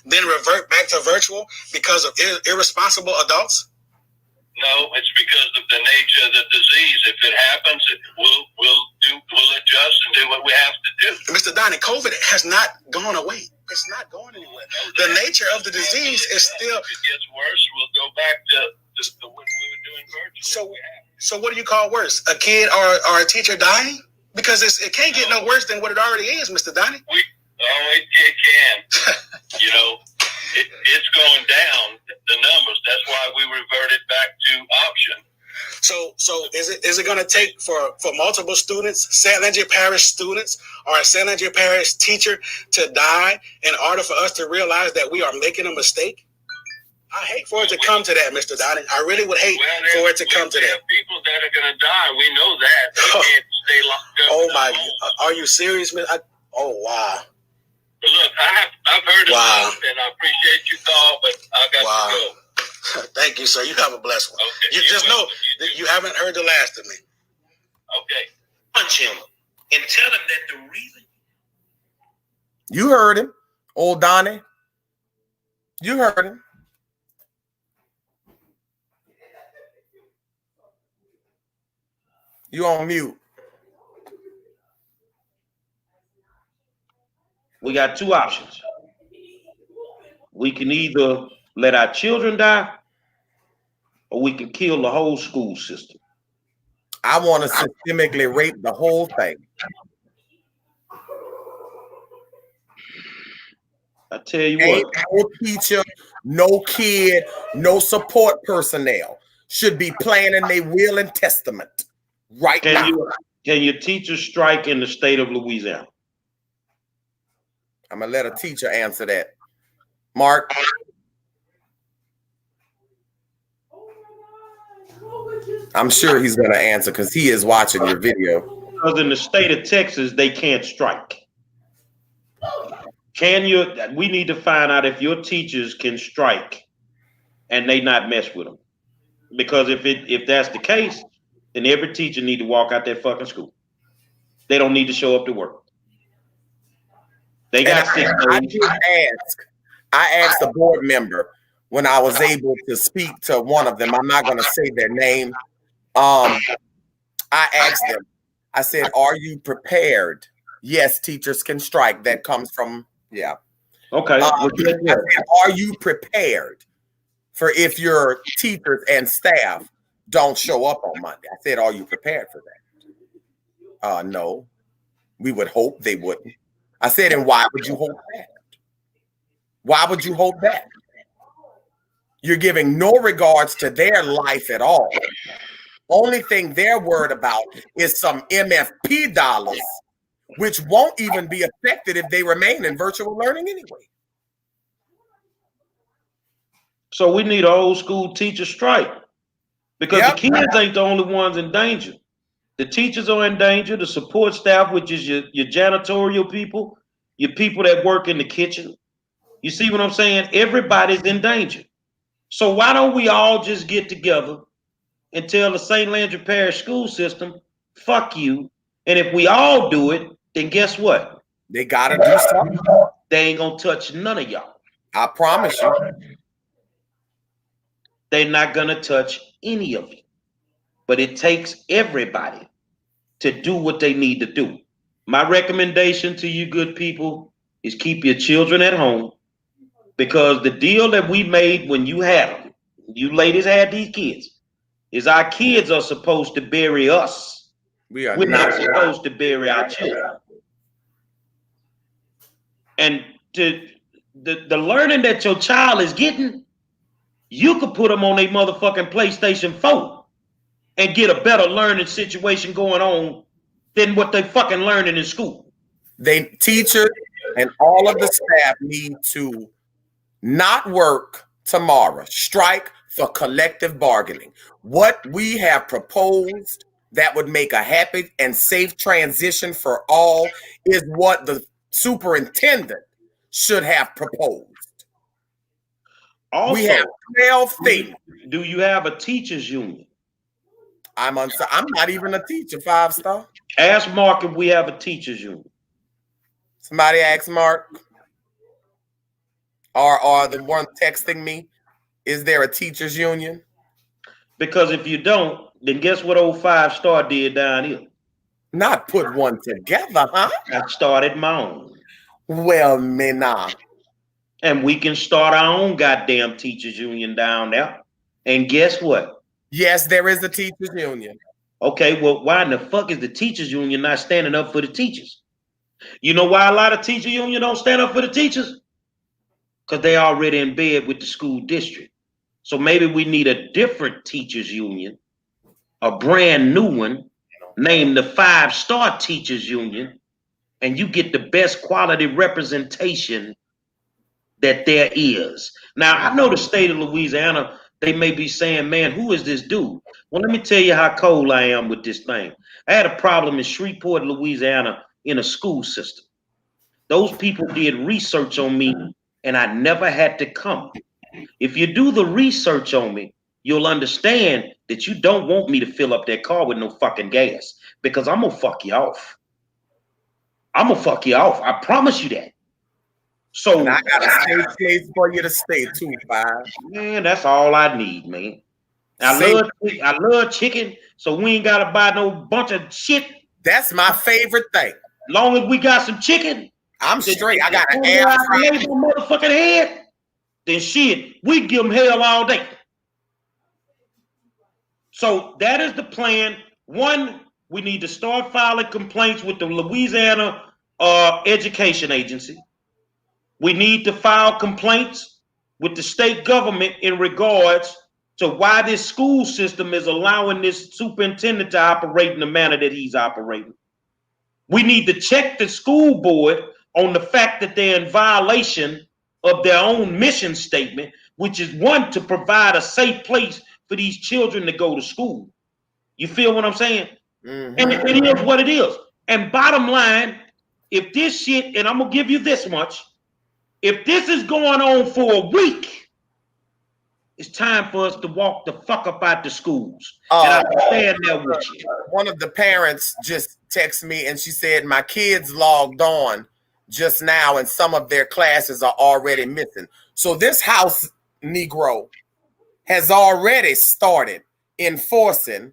[SPEAKER 5] then revert back to virtual because of irresponsible adults?
[SPEAKER 4] No, it's because of the nature of the disease. If it happens, we'll adjust and do what we have to do.
[SPEAKER 5] Mr. Donnie, COVID has not gone away. It's not going anywhere. The nature of the disease is still.
[SPEAKER 4] If it gets worse, we'll go back to what we were doing virtually.
[SPEAKER 5] So what do you call worse? A kid or a teacher dying? Because it can't get no worse than what it already is, Mr. Donnie.
[SPEAKER 4] It can. It's going down, the numbers. That's why we reverted back to option.
[SPEAKER 5] So is it going to take for multiple students, St. Landry Parish students or a St. Landry Parish teacher to die in order for us to realize that we are making a mistake? I hate for it to come to that, Mr. Donnie. I really would hate for it to come to that.
[SPEAKER 4] There are people that are going to die. We know that. They can't stay locked up.
[SPEAKER 5] Oh my! Are you serious, man? Oh wow!
[SPEAKER 4] But look, I've heard enough, and I appreciate your call, but I got to go.
[SPEAKER 5] Thank you, sir. You have a blessed one.
[SPEAKER 4] Okay,
[SPEAKER 5] you just know that you haven't heard the last of me.
[SPEAKER 4] Okay.
[SPEAKER 5] Punch him and tell him that the reason.
[SPEAKER 3] You heard him, old Donnie. You heard him. You on mute.
[SPEAKER 1] We got two options. We can either let our children die, or we can kill the whole school system.
[SPEAKER 3] I want to systemically rape the whole thing.
[SPEAKER 1] I tell you
[SPEAKER 3] Ain't
[SPEAKER 1] what.
[SPEAKER 3] no teacher, no kid, no support personnel should be planning their will and testament right now.
[SPEAKER 1] Can your teachers strike in the state of Louisiana?
[SPEAKER 3] I'm going to let a teacher answer that. Mark? I'm sure he's going to answer because he is watching your video.
[SPEAKER 1] Because in the state of Texas, they can't strike. We need to find out if your teachers can strike and they not mess with them. Because if that's the case, then every teacher need to walk out that fucking school. They don't need to show up to work. They got
[SPEAKER 3] I asked a board member when I was able to speak to one of them. I'm not going to say their name. I asked them, I said, are you prepared? Yes, teachers can strike. That comes from, yeah.
[SPEAKER 1] Okay.
[SPEAKER 3] I said, are you prepared for if your teachers and staff don't show up on Monday? I said, are you prepared for that? No. We would hope they wouldn't. I said, and why would you hope that? Why would you hope that? You're giving no regards to their life at all. Only thing they're worried about is some MFP dollars, which won't even be affected if they remain in virtual learning anyway.
[SPEAKER 1] So we need an old school teacher strike because the kids ain't the only ones in danger. The teachers are in danger, the support staff, which is your janitorial people, your people that work in the kitchen. You see what I'm saying? Everybody's in danger. So why don't we all just get together and tell the St. Landry Parish school system, fuck you. And if we all do it, then guess what?
[SPEAKER 3] They got to do something.
[SPEAKER 1] They ain't going to touch none of y'all.
[SPEAKER 3] I promise you.
[SPEAKER 1] They're not going to touch any of you. But it takes everybody to do what they need to do. My recommendation to you good people is keep your children at home, because the deal that we made when you had them, you ladies had these kids, is our kids are supposed to bury us. We're not supposed to bury our children. And the learning that your child is getting, you could put them on a motherfucking PlayStation 4 and get a better learning situation going on than what they fucking learning in school.
[SPEAKER 3] Teachers and all of the staff need to not work tomorrow. Strike for collective bargaining. What we have proposed that would make a happy and safe transition for all is what the superintendent should have proposed.
[SPEAKER 1] Also,
[SPEAKER 3] we have 12 things.
[SPEAKER 1] Do you have a teachers union?
[SPEAKER 3] I'm not even a teacher, 5-star.
[SPEAKER 1] Ask Mark if we have a teachers union.
[SPEAKER 3] Somebody ask Mark, or the one texting me, is there a teachers union?
[SPEAKER 1] Because if you don't, then guess what old 5-star did down here?
[SPEAKER 3] Not put one together, huh?
[SPEAKER 1] I started my own.
[SPEAKER 3] Well, nah.
[SPEAKER 1] And we can start our own goddamn teachers union down there. And guess what?
[SPEAKER 3] Yes, there is a teachers union.
[SPEAKER 1] Okay, well, why in the fuck is the teachers union not standing up for the teachers? You know why a lot of teacher union don't stand up for the teachers? Because they already in bed with the school district. So maybe we need a different teachers union, a brand new one, named the 5-star teachers union, and you get the best quality representation that there is. Now, I know the state of Louisiana, they may be saying, man, who is this dude? Well, let me tell you how cold I am with this thing. I had a problem in Shreveport, Louisiana, in a school system. Those people did research on me, and I never had to come. If you do the research on me, you'll understand that you don't want me to fill up that car with no fucking gas, because I'm gonna fuck you off. I'm gonna fuck you off. I promise you that. So
[SPEAKER 3] and I got a safe for you to stay too, 5.
[SPEAKER 1] Man, that's all I need, man. I love chicken, so we ain't gotta buy no bunch of shit.
[SPEAKER 3] That's my favorite thing.
[SPEAKER 1] Long as we got some chicken,
[SPEAKER 3] I'm straight. I got an air fryer.
[SPEAKER 1] Motherfucking head. Then shit, we give them hell all day. So that is the plan. One, we need to start filing complaints with the Louisiana Education Agency. We need to file complaints with the state government in regards to why this school system is allowing this superintendent to operate in the manner that he's operating. We need to check the school board on the fact that they're in violation of their own mission statement, which is one, to provide a safe place for these children to go to school. You feel what I'm saying? Mm-hmm. And it is what it is. And bottom line, if this shit, and I'm going to give you this much, if this is going on for a week, it's time for us to walk the fuck up out the schools. And I stand there with you.
[SPEAKER 3] One of the parents just texted me and she said, my kids logged on just now and some of their classes are already missing. So this house Negro has already started enforcing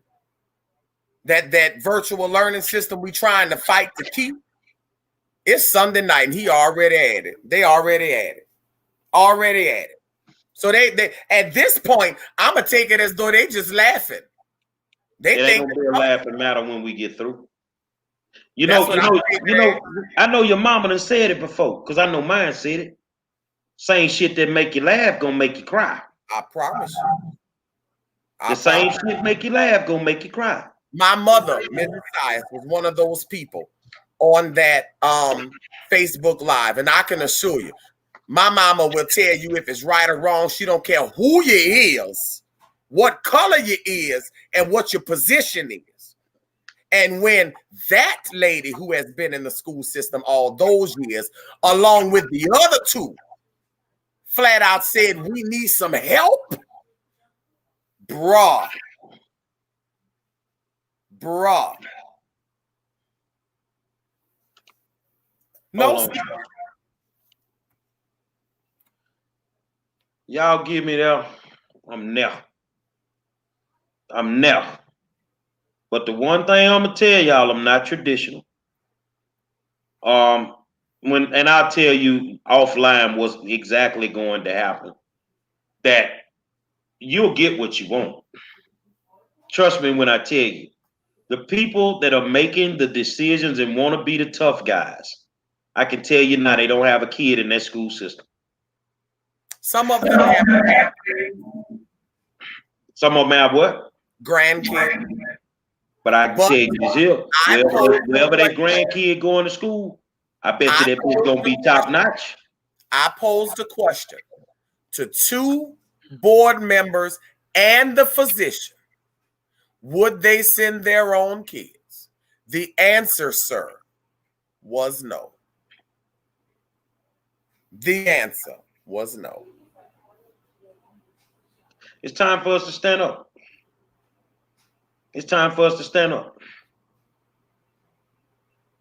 [SPEAKER 3] that virtual learning system we trying to fight to keep. It's Sunday night and he already at it. They already at it. Already at it. So they at this point, I'm gonna take it as though they just laughing. They think
[SPEAKER 1] ain't gonna be a laughing matter when we get through. You know, I know your mama done said it before, because I know mine said it. Same shit that make you laugh gonna make you cry.
[SPEAKER 3] I promise you.
[SPEAKER 1] The same shit make you laugh gonna make you cry.
[SPEAKER 3] My mother, Mrs. Sias, was one of those people on that Facebook Live, and I can assure you, my mama will tell you if it's right or wrong. She don't care who you is, what color you is, and what your position is. And when that lady who has been in the school system all those years, along with the other two, flat out said, we need some help, bruh. No.
[SPEAKER 1] Y'all give me that. I'm there. But the one thing I'm gonna tell y'all, I'm not traditional. And I'll tell you offline what's exactly going to happen. That you'll get what you want. Trust me when I tell you. The people that are making the decisions and want to be the tough guys, I can tell you now, they don't have a kid in that school system.
[SPEAKER 3] Some of them have
[SPEAKER 1] Some of them have what?
[SPEAKER 3] Grandkids.
[SPEAKER 1] But I can tell you this here, wherever that grandkid going to school, I bet you that bitch gonna be top notch.
[SPEAKER 3] I posed a question to 2 board members and the physician. Would they send their own kids? The answer, sir, was no. The answer was no.
[SPEAKER 1] It's time for us to stand up. It's time for us to stand up.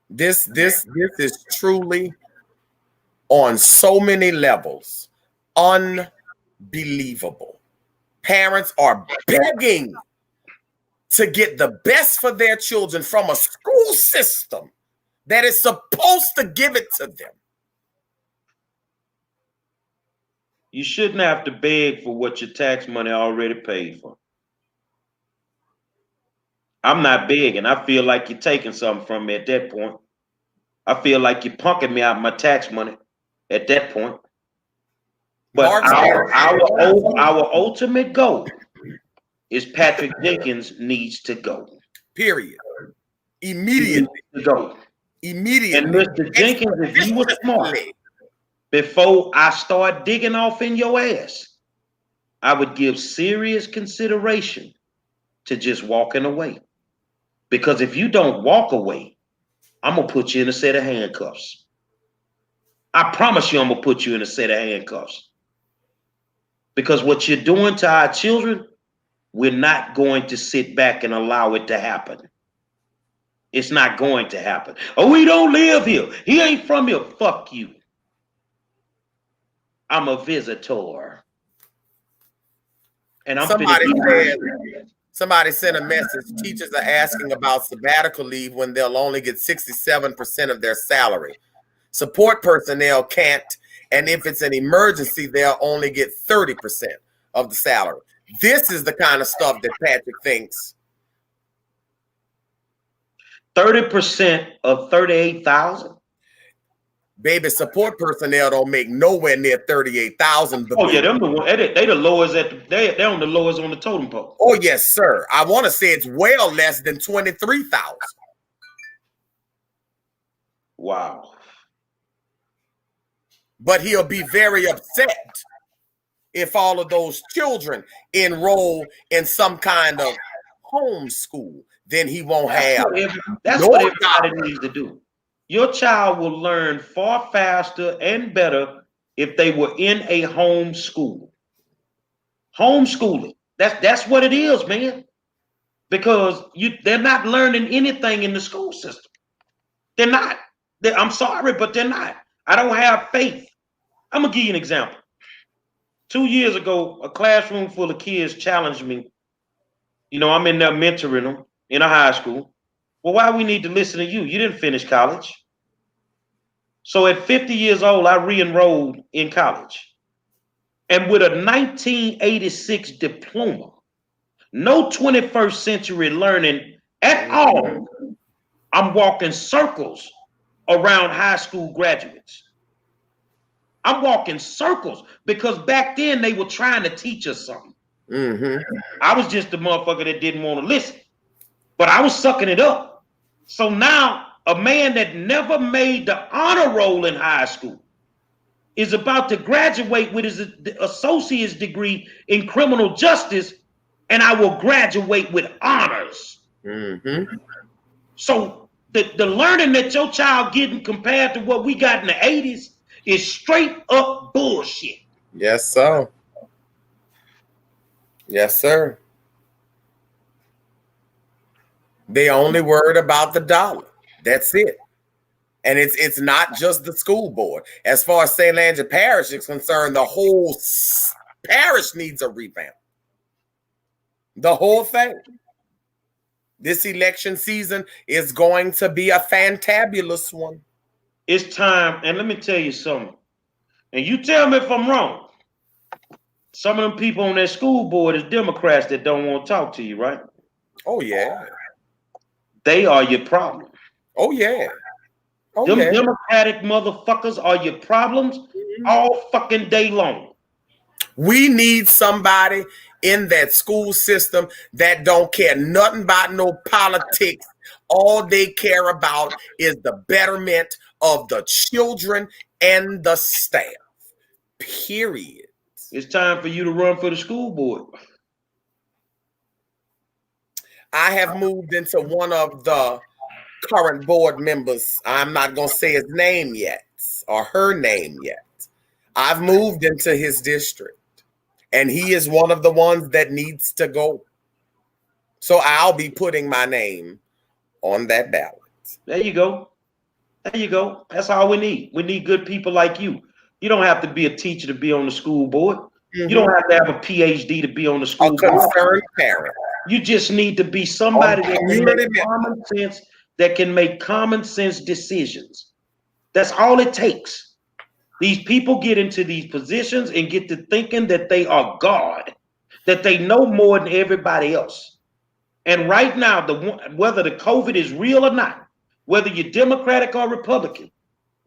[SPEAKER 3] This is truly on so many levels unbelievable. Parents are begging to get the best for their children from a school system that is supposed to give it to them.
[SPEAKER 1] You shouldn't have to beg for what your tax money already paid for. I'm not begging. I feel like you're taking something from me at that point. I feel like you're punking me out of my tax money at that point. But our ultimate goal is Patrick Jenkins needs to go.
[SPEAKER 3] Period. Immediately.
[SPEAKER 1] To go.
[SPEAKER 3] Immediately.
[SPEAKER 1] And Mr. Jenkins, if you were smart, before I start digging off in your ass, I would give serious consideration to just walking away. Because if you don't walk away, I'm going to put you in a set of handcuffs. I promise you I'm going to put you in a set of handcuffs. Because what you're doing to our children, we're not going to sit back and allow it to happen. It's not going to happen. Oh, we don't live here. He ain't from here. Fuck you. I'm a visitor. And I'm
[SPEAKER 3] Somebody sent a message. Teachers are asking about sabbatical leave when they'll only get 67% of their salary. Support personnel can't, and if it's an emergency, they'll only get 30% of the salary. This is the kind of stuff that Patrick thinks.
[SPEAKER 1] 30% of 38,000.
[SPEAKER 3] Baby, support personnel don't make nowhere near 38,000.
[SPEAKER 1] Oh yeah, they the lowest they're on the lowest on the totem pole.
[SPEAKER 3] Oh yes, sir. I want to say it's well less than 23,000.
[SPEAKER 1] Wow.
[SPEAKER 3] But he'll be very upset if all of those children enroll in some kind of homeschool. Then he won't have.
[SPEAKER 1] That's what everybody needs to do. Your child will learn far faster and better if they were in a home school. Homeschooling. That's what it is, man. Because they're not learning anything in the school system. They're not. I'm sorry, but they're not. I don't have faith. I'm going to give you an example. 2 years ago, a classroom full of kids challenged me. You know, I'm in there mentoring them in a high school. Well, why we need to listen to you? You didn't finish college. So at 50 years old, I re-enrolled in college. And with a 1986 diploma, no 21st century learning at all, I'm walking circles around high school graduates. I'm walking circles because back then they were trying to teach us something. I was just the motherfucker that didn't want to listen, but I was sucking it up. So now a man that never made the honor roll in high school is about to graduate with his associate's degree in criminal justice, and I will graduate with honors. So the learning that your child getting compared to what we got in the 80s is straight up bullshit.
[SPEAKER 3] Yes, sir. Yes, sir. They only worried about the dollar. That's it. And it's not just the school board. As far as St. Landry Parish is concerned, the whole parish needs a revamp. The whole thing. This election season is going to be a fantabulous one.
[SPEAKER 1] It's time, and let me tell you something. And you tell me if I'm wrong. Some of them people on that school board is Democrats that don't want to talk to you, right?
[SPEAKER 3] Oh, yeah.
[SPEAKER 1] They are your problem.
[SPEAKER 3] Oh, yeah. Oh,
[SPEAKER 1] Them
[SPEAKER 3] yeah.
[SPEAKER 1] Democratic motherfuckers are your problems all fucking day long.
[SPEAKER 3] We need somebody in that school system that don't care nothing about no politics. All they care about is the betterment of the children and the staff. Period.
[SPEAKER 1] It's time for you to run for the school board.
[SPEAKER 3] I have moved into one of the current board members. I'm not going to say his name yet or her name yet. I've moved into his district. And he is one of the ones that needs to go. So I'll be putting my name on that ballot.
[SPEAKER 1] There you go. There you go. That's all we need. We need good people like you. You don't have to be a teacher to be on the school board. You don't have to have a PhD to be on the school board.
[SPEAKER 3] A concerned parent.
[SPEAKER 1] You just need to be somebody that can make common sense, that can make common sense decisions. That's all it takes. These people get into these positions and get to thinking that they are God, that they know more than everybody else. And right now, whether the COVID is real or not, whether you're Democratic or Republican,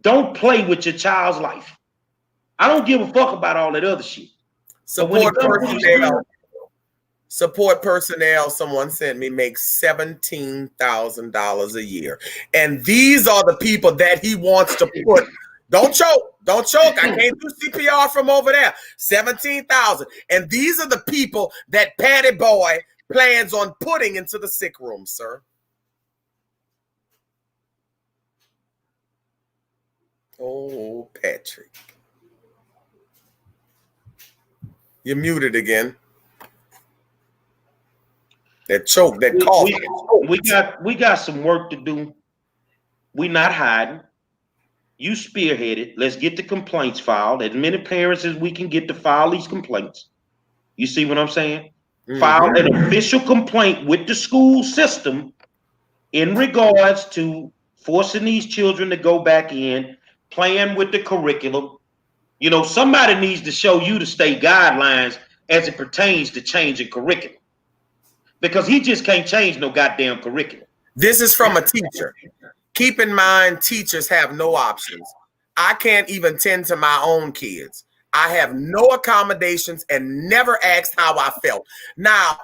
[SPEAKER 1] don't play with your child's life. I don't give a fuck about all that other shit.
[SPEAKER 3] Support personnel, someone sent me, makes $17,000 a year. And these are the people that he wants to put. Don't choke. I can't do CPR from over there. 17,000. And these are the people that Patty Boy plans on putting into the sick room, sir. Oh, Patrick. You're muted again. That choke, that cough.
[SPEAKER 1] We got some work to do. We're not hiding. You spearheaded. Let's get the complaints filed. As many parents as we can get to file these complaints. You see what I'm saying? File an official complaint with the school system in regards to forcing these children to go back in, playing with the curriculum. You know, somebody needs to show you the state guidelines as it pertains to changing curriculum. Because he just can't change no goddamn curriculum.
[SPEAKER 3] This is from a teacher. Keep in mind, teachers have no options. I can't even tend to my own kids. I have no accommodations and never asked how I felt. Now,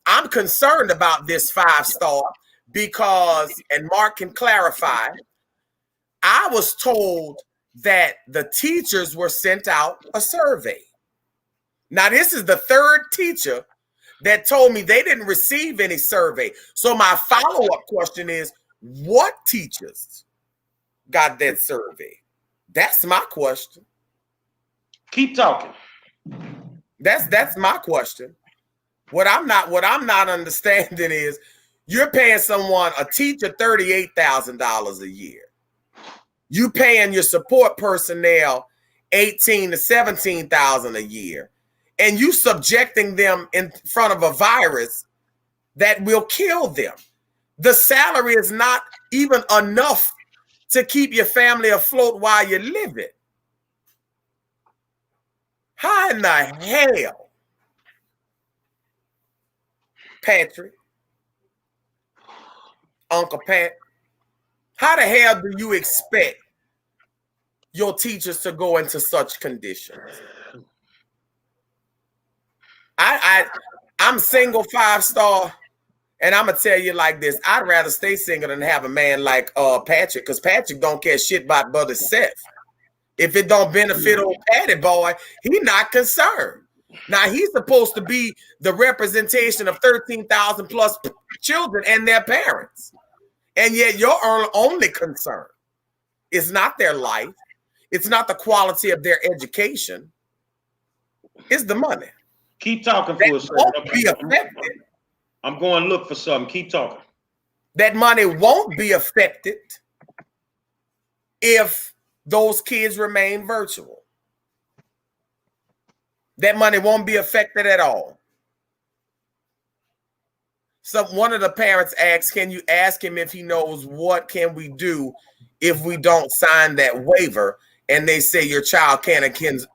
[SPEAKER 3] I'm concerned about this 5-star because, and Mark can clarify, I was told that the teachers were sent out a survey. Now, this is the third teacher that told me they didn't receive any survey. So my follow-up question is, what teachers got that survey? That's my question.
[SPEAKER 1] Keep talking.
[SPEAKER 3] That's my question. What I'm not understanding is you're paying a teacher $38,000 a year. You paying your support personnel $18,000 to $17,000 a year. And you subjecting them in front of a virus that will kill them. The salary is not even enough to keep your family afloat while you live it. How in the hell, Patrick, Uncle Pat, how the hell do you expect your teachers to go into such conditions? I'm single 5-star, and I'm gonna tell you like this: I'd rather stay single than have a man like Patrick, because Patrick don't care shit about but himself. If it don't benefit old Patty Boy, he not concerned. Now he's supposed to be the representation of 13,000 plus children and their parents, and yet your only concern is not their life, it's not the quality of their education, it's the money.
[SPEAKER 1] Keep talking for a second. I'm going to look for something. Keep talking.
[SPEAKER 3] That money won't be affected if those kids remain virtual. That money won't be affected at all. So one of the parents asked, can you ask him if he knows what can we do if we don't sign that waiver and they say your child can't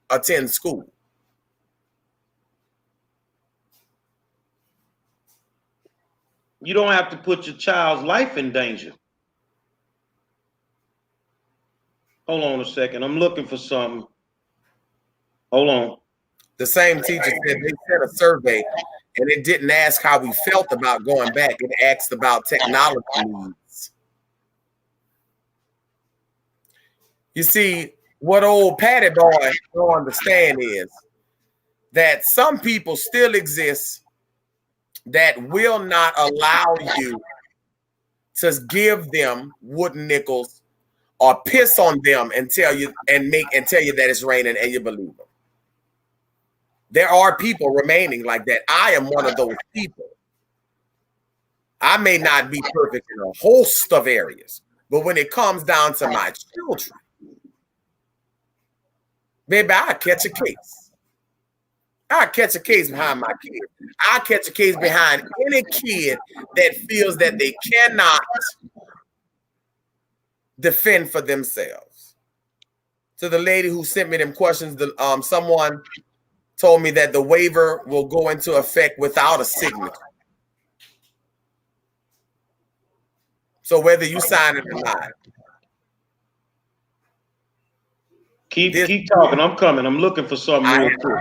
[SPEAKER 3] attend school?
[SPEAKER 1] You don't have to put your child's life in danger. Hold on a second. I'm looking for something. Hold on.
[SPEAKER 3] The same teacher said they sent a survey and it didn't ask how we felt about going back. It asked about technology needs. You see, what old Patty Boy don't understand is that some people still exist that will not allow you to give them wooden nickels or piss on them and tell you that it's raining and you believe them. There are people remaining like that. I am one of those people. I may not be perfect in a host of areas, but when it comes down to my children, baby, I catch a case. I catch a case behind my kid. I catch a case behind any kid that feels that they cannot defend for themselves. To the lady who sent me them questions, someone told me that the waiver will go into effect without a signature. So whether you sign it or not.
[SPEAKER 1] Keep talking. I'm coming. I'm looking for something real quick.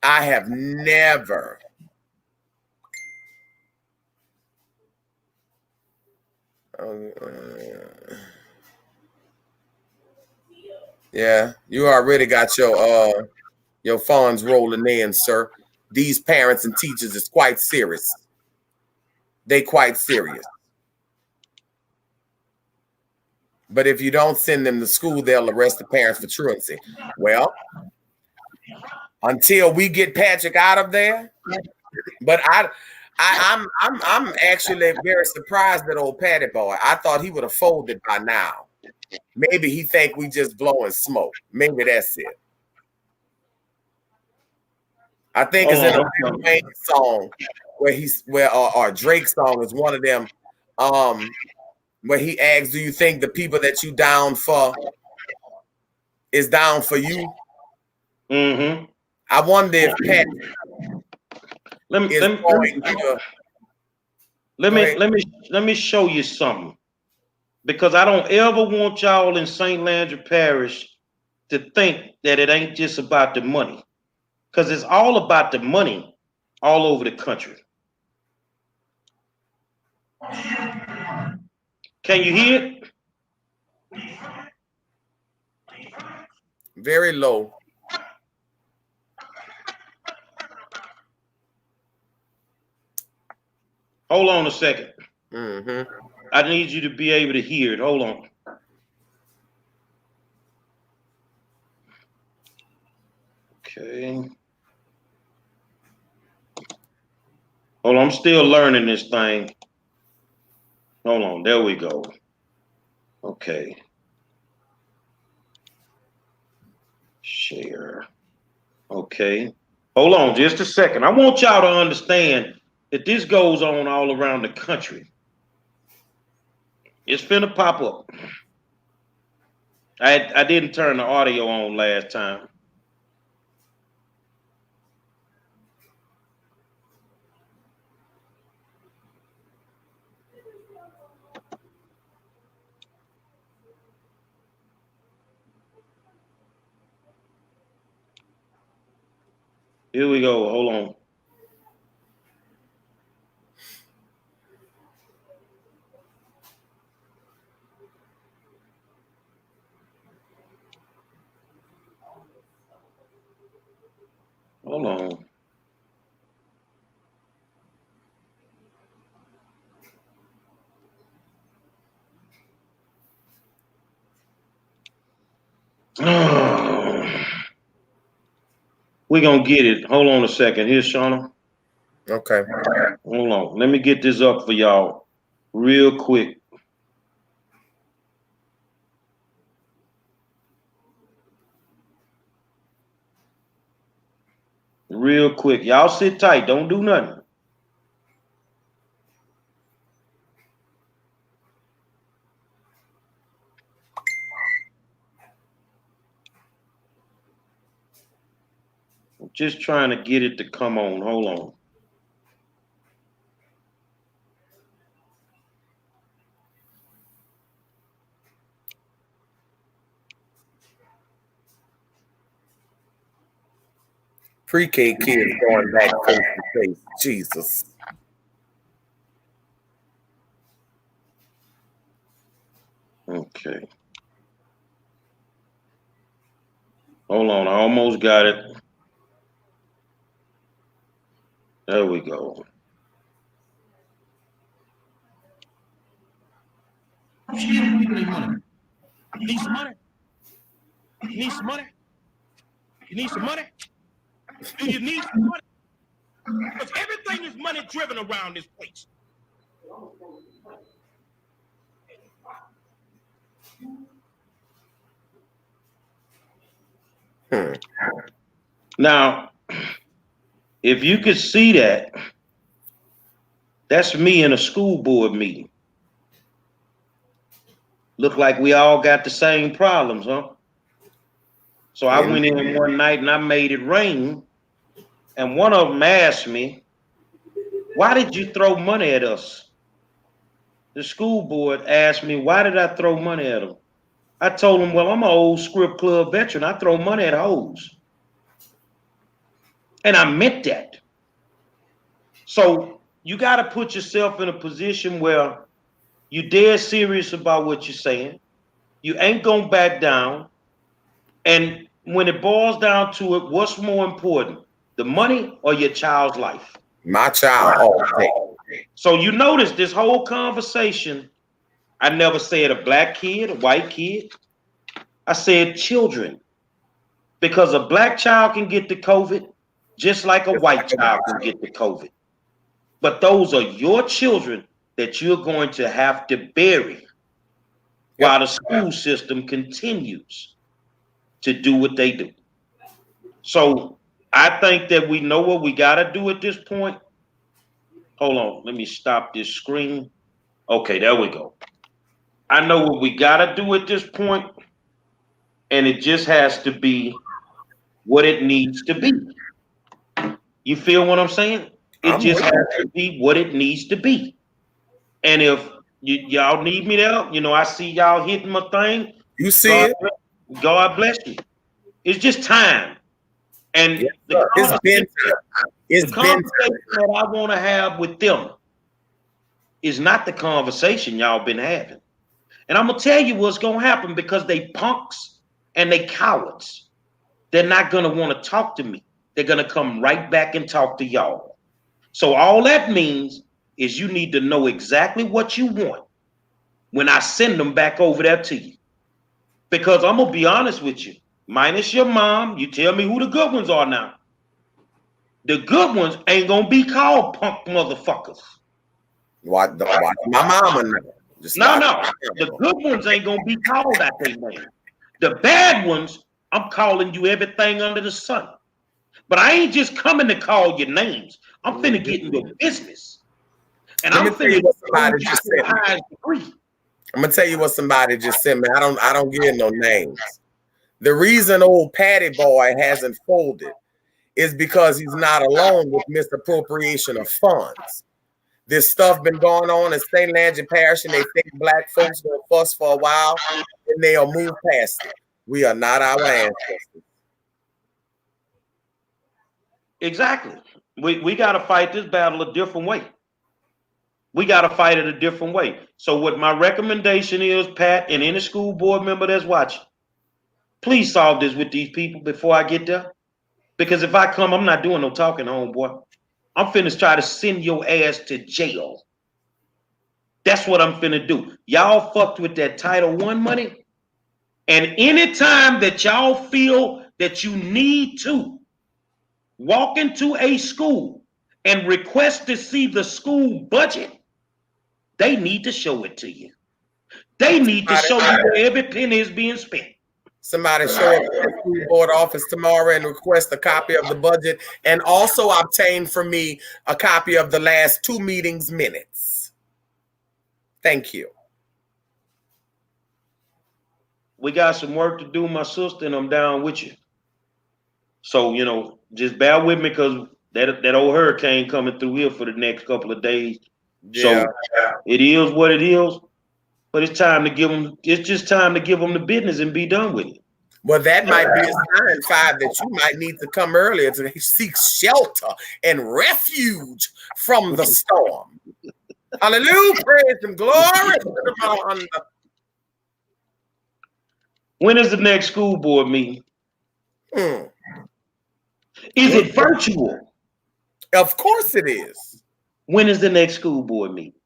[SPEAKER 3] I have never yeah, you already got your funds rolling in, sir. These parents and teachers is quite serious. They quite serious. But if you don't send them to school, they'll arrest the parents for truancy. Well, until we get Patrick out of there, but I'm actually very surprised at old Patty boy. I thought he would have folded by now. Maybe he think we just blowing smoke. Maybe that's it. I think it's in a Lil Wayne song where Drake song is one of them. Where he asks, "Do you think the people that you down for is down for you?"
[SPEAKER 1] Mm-hmm.
[SPEAKER 3] I wonder if Pat
[SPEAKER 1] let me show you something, because I don't ever want y'all in St. Landry Parish to think that it ain't just about the money, because it's all about the money all over the country. Can you hear it?
[SPEAKER 3] Very low.
[SPEAKER 1] Hold on a second.
[SPEAKER 3] Mm-hmm.
[SPEAKER 1] I need you to be able to hear it. Hold on. Okay. Hold on. I'm still learning this thing. Hold on. There we go. Okay. Share. Okay. Hold on just a second. I want y'all to understand that this goes on all around the country. It's finna pop up. I didn't turn the audio on last time. Here we go. Hold on. Hold on. We're gonna get it. Hold on a second. Here's Shauna.
[SPEAKER 3] Okay.
[SPEAKER 1] Hold on. Let me get this up for y'all real quick. Real quick. Y'all sit tight. Don't do nothing. I'm just trying to get it to come on. Hold on.
[SPEAKER 3] Pre-K kids going back face to face. Jesus.
[SPEAKER 1] Okay. Hold on. I almost got it. There we go.
[SPEAKER 6] Need some money. Need some money. Need some money. You need some money? Do you need some money? Because everything is money driven around this place.
[SPEAKER 1] Now, if you could see that, that's me in a school board meeting. Look like we all got the same problems, huh? So I went in one night and I made it rain. And one of them asked me, why did you throw money at us? The school board asked me, why did I throw money at them? I told them, well, I'm an old script club veteran. I throw money at hoes. And I meant that. So you got to put yourself in a position where you're dead serious about what you're saying. You ain't going to back down. And when it boils down to it, what's more important, the money or your child's life?
[SPEAKER 3] My child all day.
[SPEAKER 1] So you notice this whole conversation, I never said a black kid, a white kid. I said children. Because a black child can get the COVID just like a white child can get the COVID. But those are your children that you're going to have to bury while the school system continues to do what they do. So I think that we know what we got to do at this point. Hold on, let me stop this screen. Okay, there we go. I know what we got to do at this point, and it just has to be what it needs to be. You feel what I'm saying? It just has to be what it needs to be. And if y'all need me there, you know, I see y'all hitting my thing.
[SPEAKER 3] You see it?
[SPEAKER 1] God bless you. It's just time. And the conversation that I want to have with them is not the conversation y'all been having. And I'm going to tell you what's going to happen, because they punks and they cowards. They're not going to want to talk to me. They're going to come right back and talk to y'all. So all that means is you need to know exactly what you want when I send them back over there to you. Because I'm going to be honest with you. Minus your mom, you tell me who the good ones are now. The good ones ain't going to be called punk motherfuckers.
[SPEAKER 3] Watch my mama now.
[SPEAKER 1] No. The good ones ain't going to be called that they name. The bad ones, I'm calling you everything under the sun. But I ain't just coming to call your names. I'm finna get in your business. And I'm finna
[SPEAKER 3] I'm gonna tell you what somebody just sent me. I don't give no names. The reason old Patty Boy hasn't folded is because he's not alone with misappropriation of funds. This stuff been going on in St. Landry Parish, and they think black folks gonna fuss for a while, and they'll move past it. We are not our ancestors.
[SPEAKER 1] Exactly. We got to fight this battle a different way. We got to fight it a different way. So what my recommendation is, Pat, and any school board member that's watching, please solve this with these people before I get there. Because if I come, I'm not doing no talking, homeboy. I'm finna try to send your ass to jail. That's what I'm finna do. Y'all fucked with that Title I money. And anytime that y'all feel that you need to walk into a school and request to see the school budget, they need to show it to you. They need to show you where every penny is being spent.
[SPEAKER 3] Somebody show up at the school board office tomorrow and request a copy of the budget, and also obtain from me a copy of the last 2 meetings minutes. Thank you.
[SPEAKER 1] We got some work to do, my sister, and I'm down with you. So, you know, just bear with me, because that old hurricane coming through here for the next couple of days. Yeah. So it is what it is, but it's time to give them. It's just time to give them the business and be done with it.
[SPEAKER 3] Well, that might be a sign, Five, that you might need to come earlier to seek shelter and refuge from the storm. Hallelujah, praise and glory.
[SPEAKER 1] When is the next school board meeting? Is it virtual?
[SPEAKER 3] Of course it is.
[SPEAKER 1] When is the next school board meeting?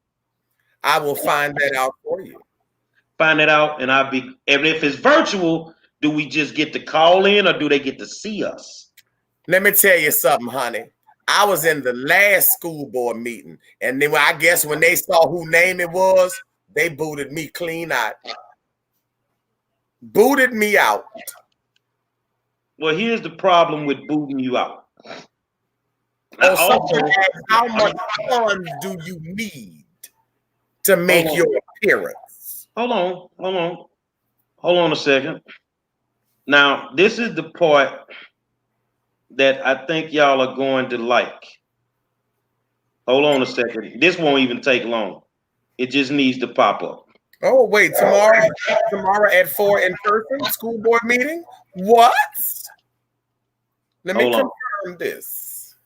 [SPEAKER 3] I will find that out for you.
[SPEAKER 1] Find it out, and and if it's virtual, Do we just get to call in, or do they get to see us?
[SPEAKER 3] Let me tell you something, honey. I was in the last school board meeting, and then I guess when they saw who name it was, they booted me clean out. Booted me out.
[SPEAKER 1] Well, here's the problem with booting you out.
[SPEAKER 3] How much funds do you need to make your appearance?
[SPEAKER 1] Hold on a second. Now, this is the part that I think y'all are going to like. Hold on a second. This won't even take long. It just needs to pop up.
[SPEAKER 3] Oh, wait, tomorrow at 4 in person, school board meeting? What? Let me confirm this.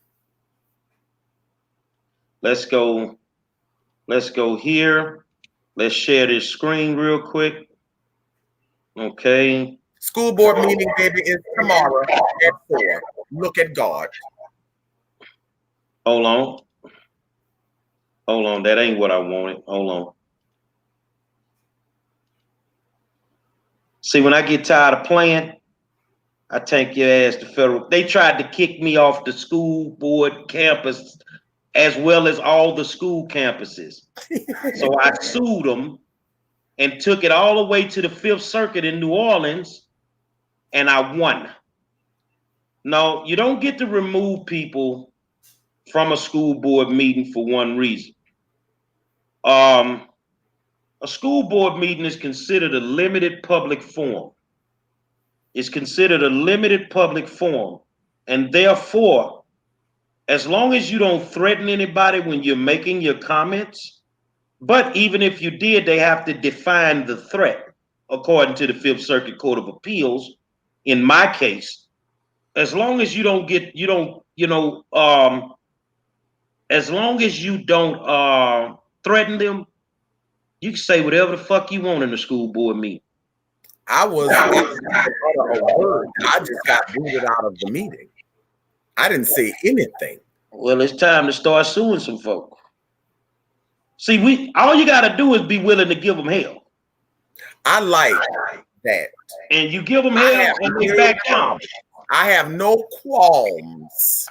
[SPEAKER 1] Let's go here. Let's share this screen real quick. Okay.
[SPEAKER 3] School board meeting, baby, is tomorrow at 4. Look at God.
[SPEAKER 1] Hold on. That ain't what I wanted. Hold on. See, when I get tired of playing, I take your ass to federal. They tried to kick me off the school board campus as well as all the school campuses. So I sued them and took it all the way to the 5th Circuit in New Orleans, and I won. No, you don't get to remove people from a school board meeting for one reason. A school board meeting is considered a limited public forum. It's considered a limited public forum. And therefore, as long as you don't threaten anybody when you're making your comments, but even if you did, they have to define the threat according to the 5th Circuit Court of Appeals. In my case, as long as you don't as long as you don't threaten them, you can say whatever the fuck you want in the school board meeting.
[SPEAKER 3] I just got booted out of the meeting. I didn't say anything.
[SPEAKER 1] Well, it's time to start suing some folk. See, all you got to do is be willing to give them hell.
[SPEAKER 3] I like that.
[SPEAKER 1] And you give them hell and they back down.
[SPEAKER 3] I have no qualms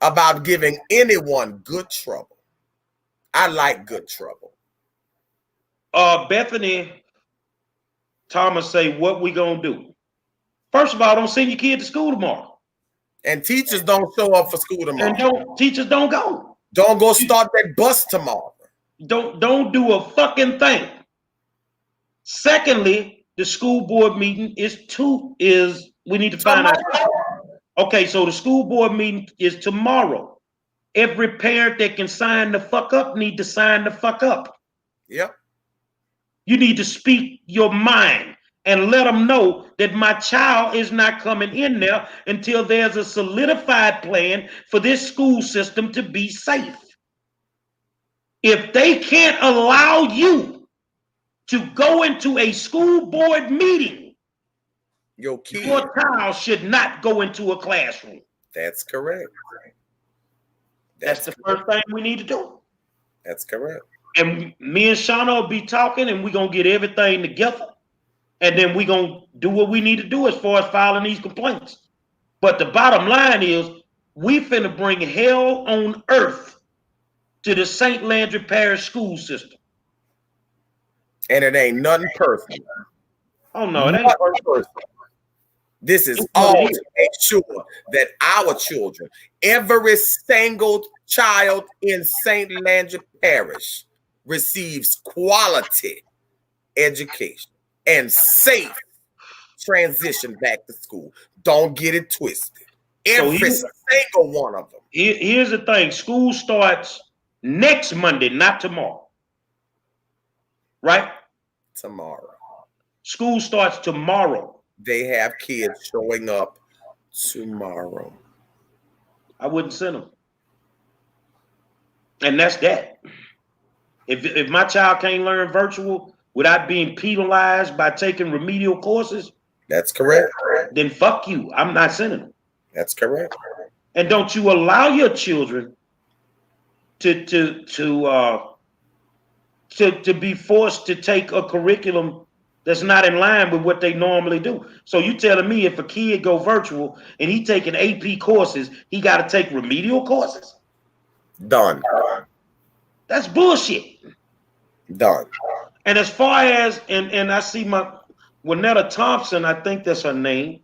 [SPEAKER 3] about giving anyone good trouble. I like good trouble.
[SPEAKER 1] Bethany Thomas say, what we gonna do? First of all, don't send your kid to school tomorrow.
[SPEAKER 3] And teachers don't show up for school tomorrow.
[SPEAKER 1] And teachers don't go.
[SPEAKER 3] Don't go start that bus tomorrow.
[SPEAKER 1] Don't do a fucking thing. Secondly, the school board meeting we need to find out. Okay, so the school board meeting is tomorrow. Every parent that can sign the fuck up need to sign the fuck up.
[SPEAKER 3] Yep.
[SPEAKER 1] You need to speak your mind and let them know that my child is not coming in there until there's a solidified plan for this school system to be safe. If they can't allow you to go into a school board meeting, your child should not go into a classroom.
[SPEAKER 3] That's correct.
[SPEAKER 1] That's the first thing we need to do.
[SPEAKER 3] That's correct.
[SPEAKER 1] And me and Shauna will be talking, and we're going to get everything together. And then we're going to do what we need to do as far as filing these complaints. But the bottom line is, we finna bring hell on earth to the St. Landry Parish school system.
[SPEAKER 3] And it ain't nothing personal.
[SPEAKER 1] Oh, no, it ain't personal.
[SPEAKER 3] This is all to make sure that our children, every single child in St. Landry Parish, receives quality education and safe transition back to school. Don't get it twisted. Every single one of them.
[SPEAKER 1] Here's the thing. School starts next Monday, not tomorrow. Right?
[SPEAKER 3] Tomorrow.
[SPEAKER 1] School starts tomorrow.
[SPEAKER 3] They have kids showing up tomorrow.
[SPEAKER 1] I wouldn't send them. And that's that. If my child can't learn virtual without being penalized by taking remedial courses,
[SPEAKER 3] that's correct.
[SPEAKER 1] Then fuck you. I'm not sending them.
[SPEAKER 3] That's correct.
[SPEAKER 1] And don't you allow your children to be forced to take a curriculum That's not in line with what they normally do. So you telling me if a kid go virtual and he taking AP courses, he got to take remedial courses?
[SPEAKER 3] Done.
[SPEAKER 1] That's bullshit.
[SPEAKER 3] Done.
[SPEAKER 1] And as far as and I see my Winetta Thompson, I think that's her name.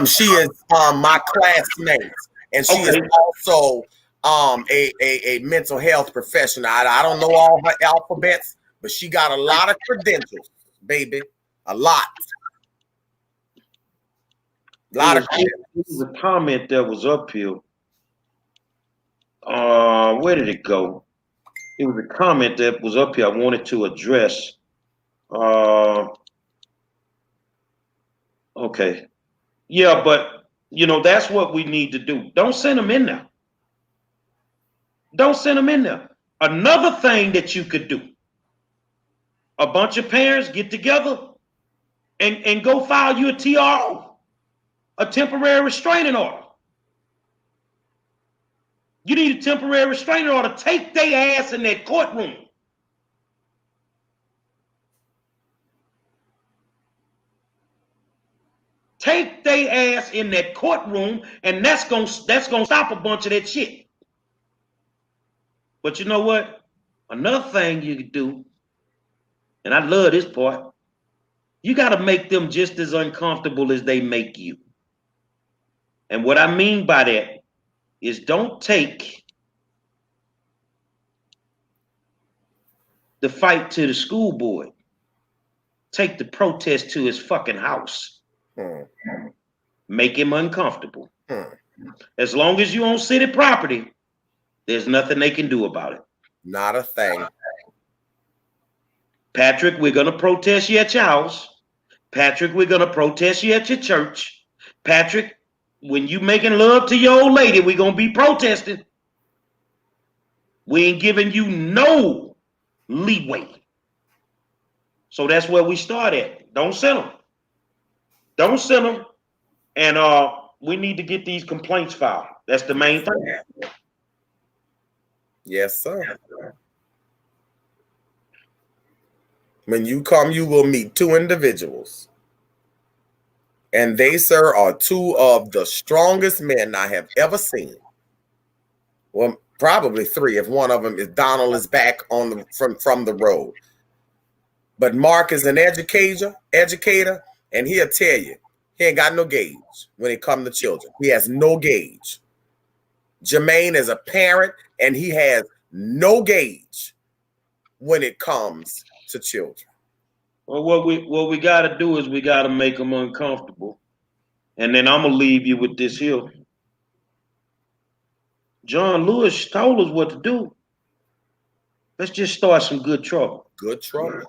[SPEAKER 3] She is my classmate, and she is also a mental health professional. I don't know all her alphabets, but she got a lot of credentials, baby. A lot. Of credentials.
[SPEAKER 1] There was a comment that was up here. Where did it go? It was a comment that was up here I wanted to address. Okay. Yeah, but that's what we need to do. Don't send them in there. Don't send them in there. Another thing that you could do, a bunch of parents get together and go file you a TRO, a temporary restraining order. You need a temporary restraining order. Take their ass in that courtroom. Take their ass in that courtroom, and that's gonna stop a bunch of that shit. But you know what? Another thing you could do, and I love this part, you got to make them just as uncomfortable as they make you. And what I mean by that is don't take the fight to the school board. Take the protest to his fucking house. Make him uncomfortable. As long as you own city property, there's nothing they can do about it.
[SPEAKER 3] Not a thing.
[SPEAKER 1] Patrick, we're going to protest you at your house. Patrick, we're going to protest you at your church. Patrick, when you making love to your old lady, we're going to be protesting. We ain't giving you no leeway. So that's where we start at. Don't send them. Don't send them. And we need to get these complaints filed. That's the main thing.
[SPEAKER 3] Yes, sir. When you come, you will meet two individuals. And they, sir, are two of the strongest men I have ever seen. Well, probably three, if one of them is Donald is back on from the road. But Mark is an educator, and he'll tell you, he ain't got no gauge when it comes to children. He has no gauge. Jermaine is a parent, and he has no gauge when it comes to children.
[SPEAKER 1] Well, what we got to do is we got to make them uncomfortable. And then I'm going to leave you with this here. John Lewis told us what to do. Let's just start some good trouble.
[SPEAKER 3] Good trouble.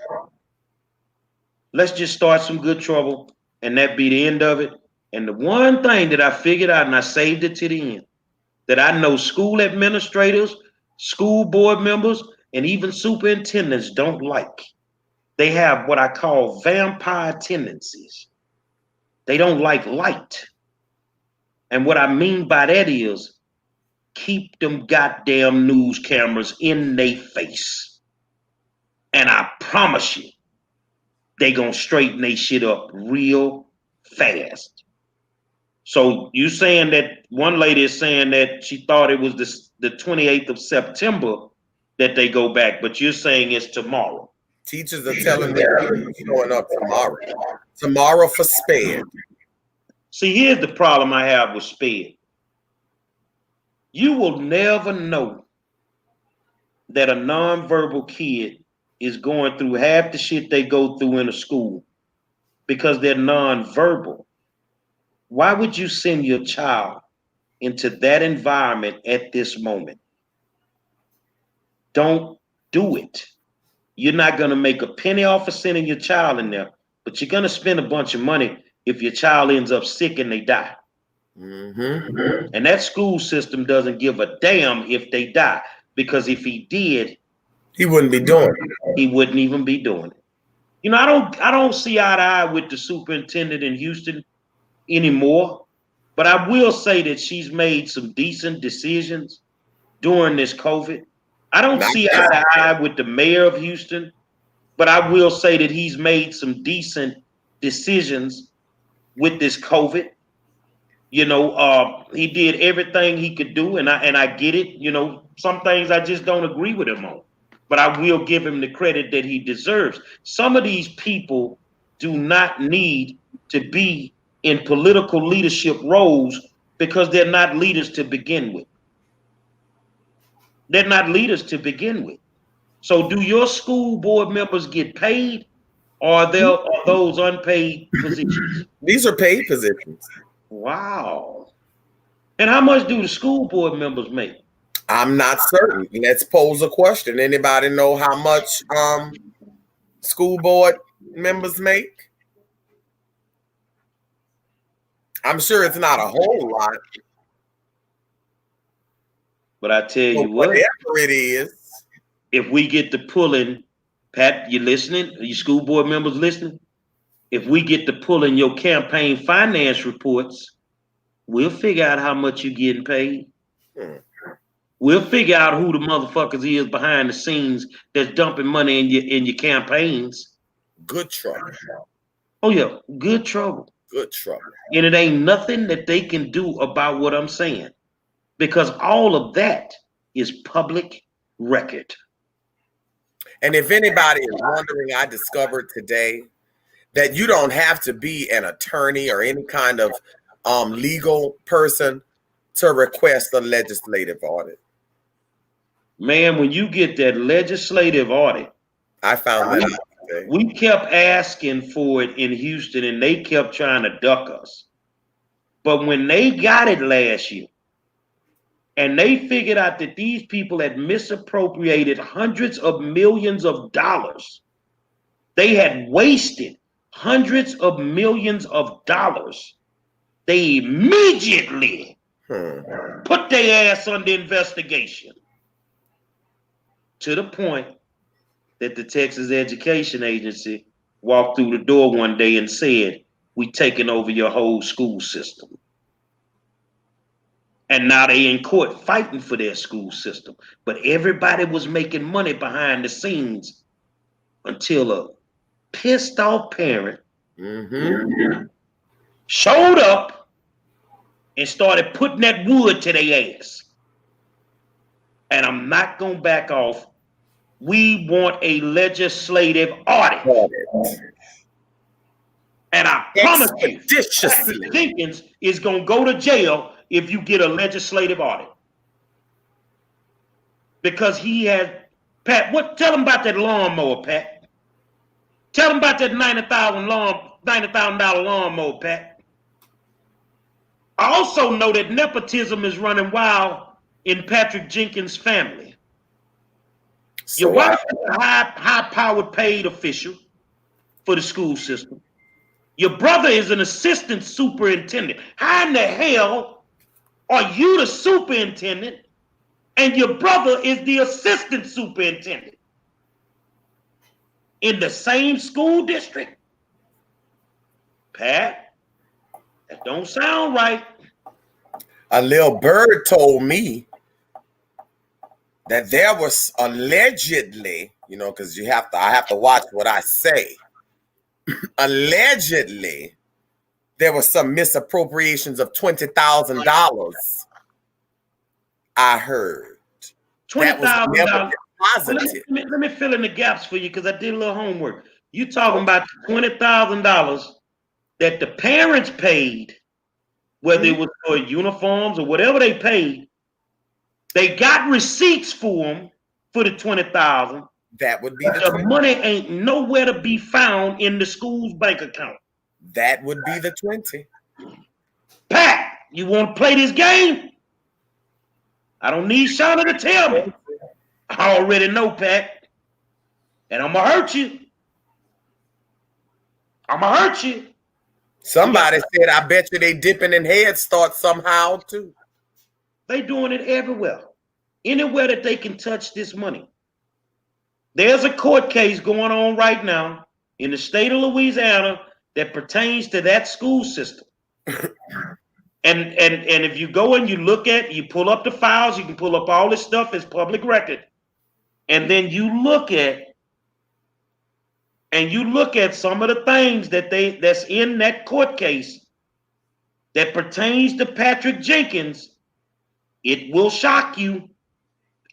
[SPEAKER 1] Let's just start some good trouble, and that be the end of it. And the one thing that I figured out, and I saved it to the end, that I know school administrators, school board members, and even superintendents don't like. They have what I call vampire tendencies. They don't like light. And what I mean by that is keep them goddamn news cameras in their face. And I promise you, they gonna straighten their shit up real fast. So you saying that one lady is saying that she thought it was the 28th of September that they go back, but you're saying it's tomorrow.
[SPEAKER 3] Teachers are telling me showing up tomorrow. Tomorrow for SPED.
[SPEAKER 1] See, here's the problem I have with SPED. You will never know that a nonverbal kid is going through half the shit they go through in a school because they're nonverbal. Why would you send your child into that environment at this moment? Don't do it. You're not going to make a penny off of sending your child in there, but you're going to spend a bunch of money if your child ends up sick and they die. Mm-hmm. And that school system doesn't give a damn if they die, because if he did,
[SPEAKER 3] he wouldn't be doing it.
[SPEAKER 1] He wouldn't even be doing it. You know, I don't see eye to eye with the superintendent in Houston anymore, but I will say that she's made some decent decisions during this COVID. I don't see eye to eye with the mayor of Houston, But I will say that he's made some decent decisions with this COVID. You know, he did everything he could do, and I get it. You know, some things I just don't agree with him on, but I will give him the credit that he deserves. Some of these people do not need to be in political leadership roles because they're not leaders to begin with. They're not leaders to begin with. So do your school board members get paid, or are those unpaid positions?
[SPEAKER 3] These are paid positions.
[SPEAKER 1] Wow. And how much do the school board members make?
[SPEAKER 3] I'm not certain. Let's pose a question. Anybody know how much school board members make? I'm sure it's not a whole lot.
[SPEAKER 1] But I tell you what,
[SPEAKER 3] whatever it is,
[SPEAKER 1] if we get to pulling, Pat, you listening? Are you school board members listening? If we get to pulling your campaign finance reports, we'll figure out how much you're getting paid. We'll figure out who the motherfuckers is behind the scenes that's dumping money in your campaigns.
[SPEAKER 3] Good trouble.
[SPEAKER 1] Oh yeah, good trouble.
[SPEAKER 3] Good trouble.
[SPEAKER 1] And it ain't nothing that they can do about what I'm saying, because all of that is public record.
[SPEAKER 3] And if anybody is wondering, I discovered today that you don't have to be an attorney or any kind of legal person to request a legislative audit.
[SPEAKER 1] Man, when you get that legislative audit,
[SPEAKER 3] I found that out today.
[SPEAKER 1] We kept asking for it in Houston, and they kept trying to duck us. But when they got it last year, and they figured out that these people had misappropriated hundreds of millions of dollars, they had wasted hundreds of millions of dollars, they immediately put their ass under investigation, to the point that the Texas Education Agency walked through the door one day and said, "We taking over your whole school system." And now they in court fighting for their school system. But everybody was making money behind the scenes until a pissed off parent showed up and started putting that wood to their ass. And I'm not going to back off. We want a legislative audit. And I promise you, Patrick Jenkins is going to go to jail if you get a legislative audit. Because he has, Pat, tell him about that lawnmower, Pat. Tell him about that $90,000 lawnmower, Pat. I also know that nepotism is running wild in Patrick Jenkins' family.
[SPEAKER 3] So
[SPEAKER 1] Your wife is a high-powered paid official for the school system. Your brother is an assistant superintendent. How in the hell are you the superintendent and your brother is the assistant superintendent in the same school district? Pat, that don't sound right.
[SPEAKER 3] A little bird told me that there was allegedly, because I have to watch what I say. Allegedly, there was some misappropriations of $20,000. I heard
[SPEAKER 1] $20,000.
[SPEAKER 3] Positive.
[SPEAKER 1] Let me fill in the gaps for you because I did a little homework. You talking about $20,000 that the parents paid, whether it was for uniforms or whatever they paid. They got receipts for them for the $20,000.
[SPEAKER 3] That would be
[SPEAKER 1] the money ain't nowhere to be found in the school's bank account.
[SPEAKER 3] That would be the 20.
[SPEAKER 1] Pat, you want to play this game? I don't need Shauna to tell me. I already know, Pat. And I'm going to hurt you. I'm going to hurt you.
[SPEAKER 3] Somebody said, I bet you they dipping in Head Start somehow, too.
[SPEAKER 1] They doing it everywhere. Anywhere that they can touch this money. There's a court case going on right now in the state of Louisiana that pertains to that school system. And if you go and you look at, you pull up the files, you can pull up all this stuff as public record. And then you look at and you look at some of the things that's in that court case that pertains to Patrick Jenkins, it will shock you.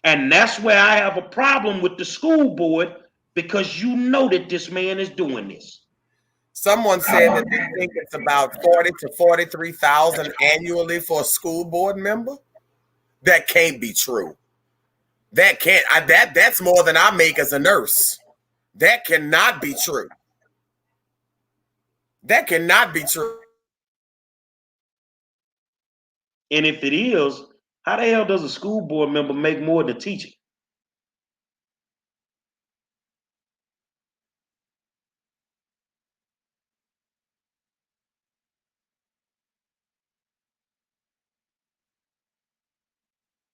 [SPEAKER 1] And that's where I have a problem with the school board, because you know that this man is doing this.
[SPEAKER 3] Someone said that they think it's about 40 to 43,000 annually for a school board member. That can't be true. That's more than I make as a nurse. That cannot be true. That cannot be true.
[SPEAKER 1] And if it is, how the hell does a school board member make more than a teacher?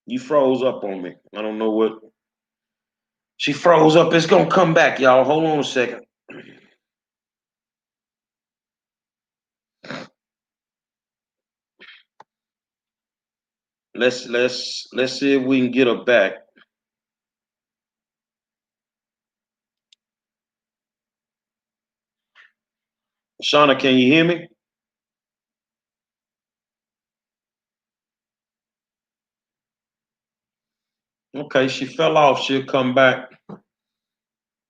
[SPEAKER 1] You froze up on me. I don't know what. She froze up. It's gonna come back, y'all. Hold on a second. Let's see if we can get her back. Shauna, can you hear me? Okay, she fell off. She'll come back.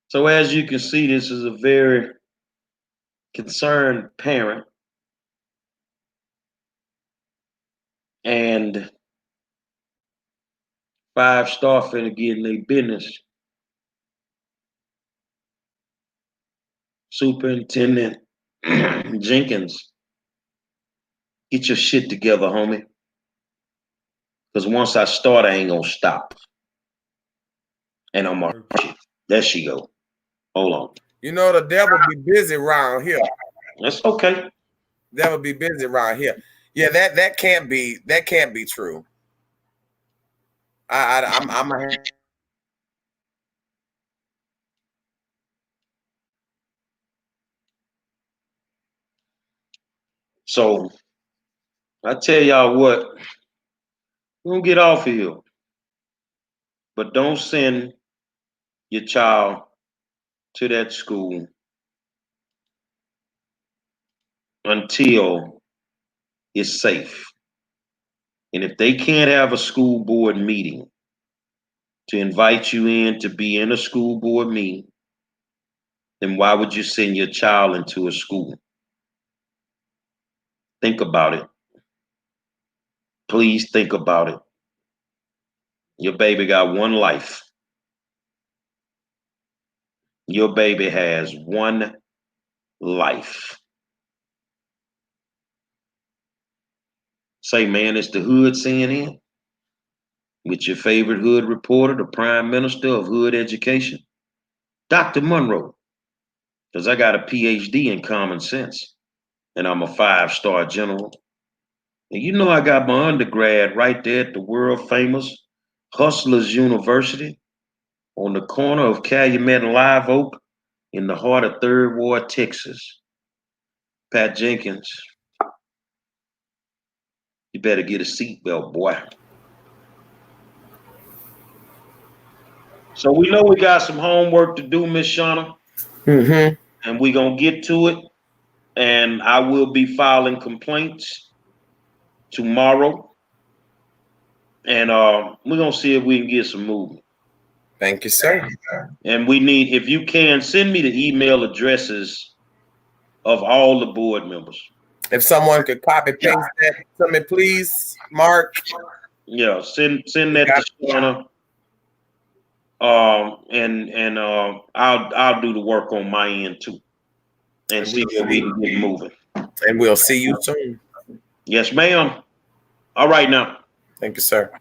[SPEAKER 1] So as you can see, this is a very concerned parent. And 5-star finna get in their business. Superintendent Jenkins, get your shit together, homie. Because once I start, I ain't gonna stop. And I'm gonna hurt you. There she go. Hold on.
[SPEAKER 3] You know, the devil be busy around here.
[SPEAKER 1] That's okay.
[SPEAKER 3] Devil be busy around here. Yeah, that can't be true.
[SPEAKER 1] So I tell y'all what, we're gonna get off of here. But don't send your child to that school until it's safe. And if they can't have a school board meeting to invite you in to be in a school board meeting, then why would you send your child into a school? Think about it. Please think about it. Your baby got one life. Your baby has one life. Say, man, it's the Hood CNN with your favorite Hood reporter, the Prime Minister of Hood Education, Dr. Monroe. Because I got a PhD in common sense, and I'm a 5-star general. And you know I got my undergrad right there at the world famous Hustlers University on the corner of Calumet and Live Oak in the heart of 3rd Ward, Texas. Pat Jenkins, you better get a seatbelt, boy. So we know we got some homework to do, Miss Shauna.
[SPEAKER 3] Mm-hmm.
[SPEAKER 1] And we're going to get to it. And I will be filing complaints tomorrow. And we're going to see if we can get some movement.
[SPEAKER 3] Thank you, sir.
[SPEAKER 1] And we need, if you can, send me the email addresses of all the board members. If
[SPEAKER 3] someone could copy paste that to me, please, Mark.
[SPEAKER 1] Yeah, send that to Shauna. And I'll do the work on my end too, and see if we can get moving.
[SPEAKER 3] And we'll see you soon.
[SPEAKER 1] Yes, ma'am. All right now.
[SPEAKER 3] Thank you, sir.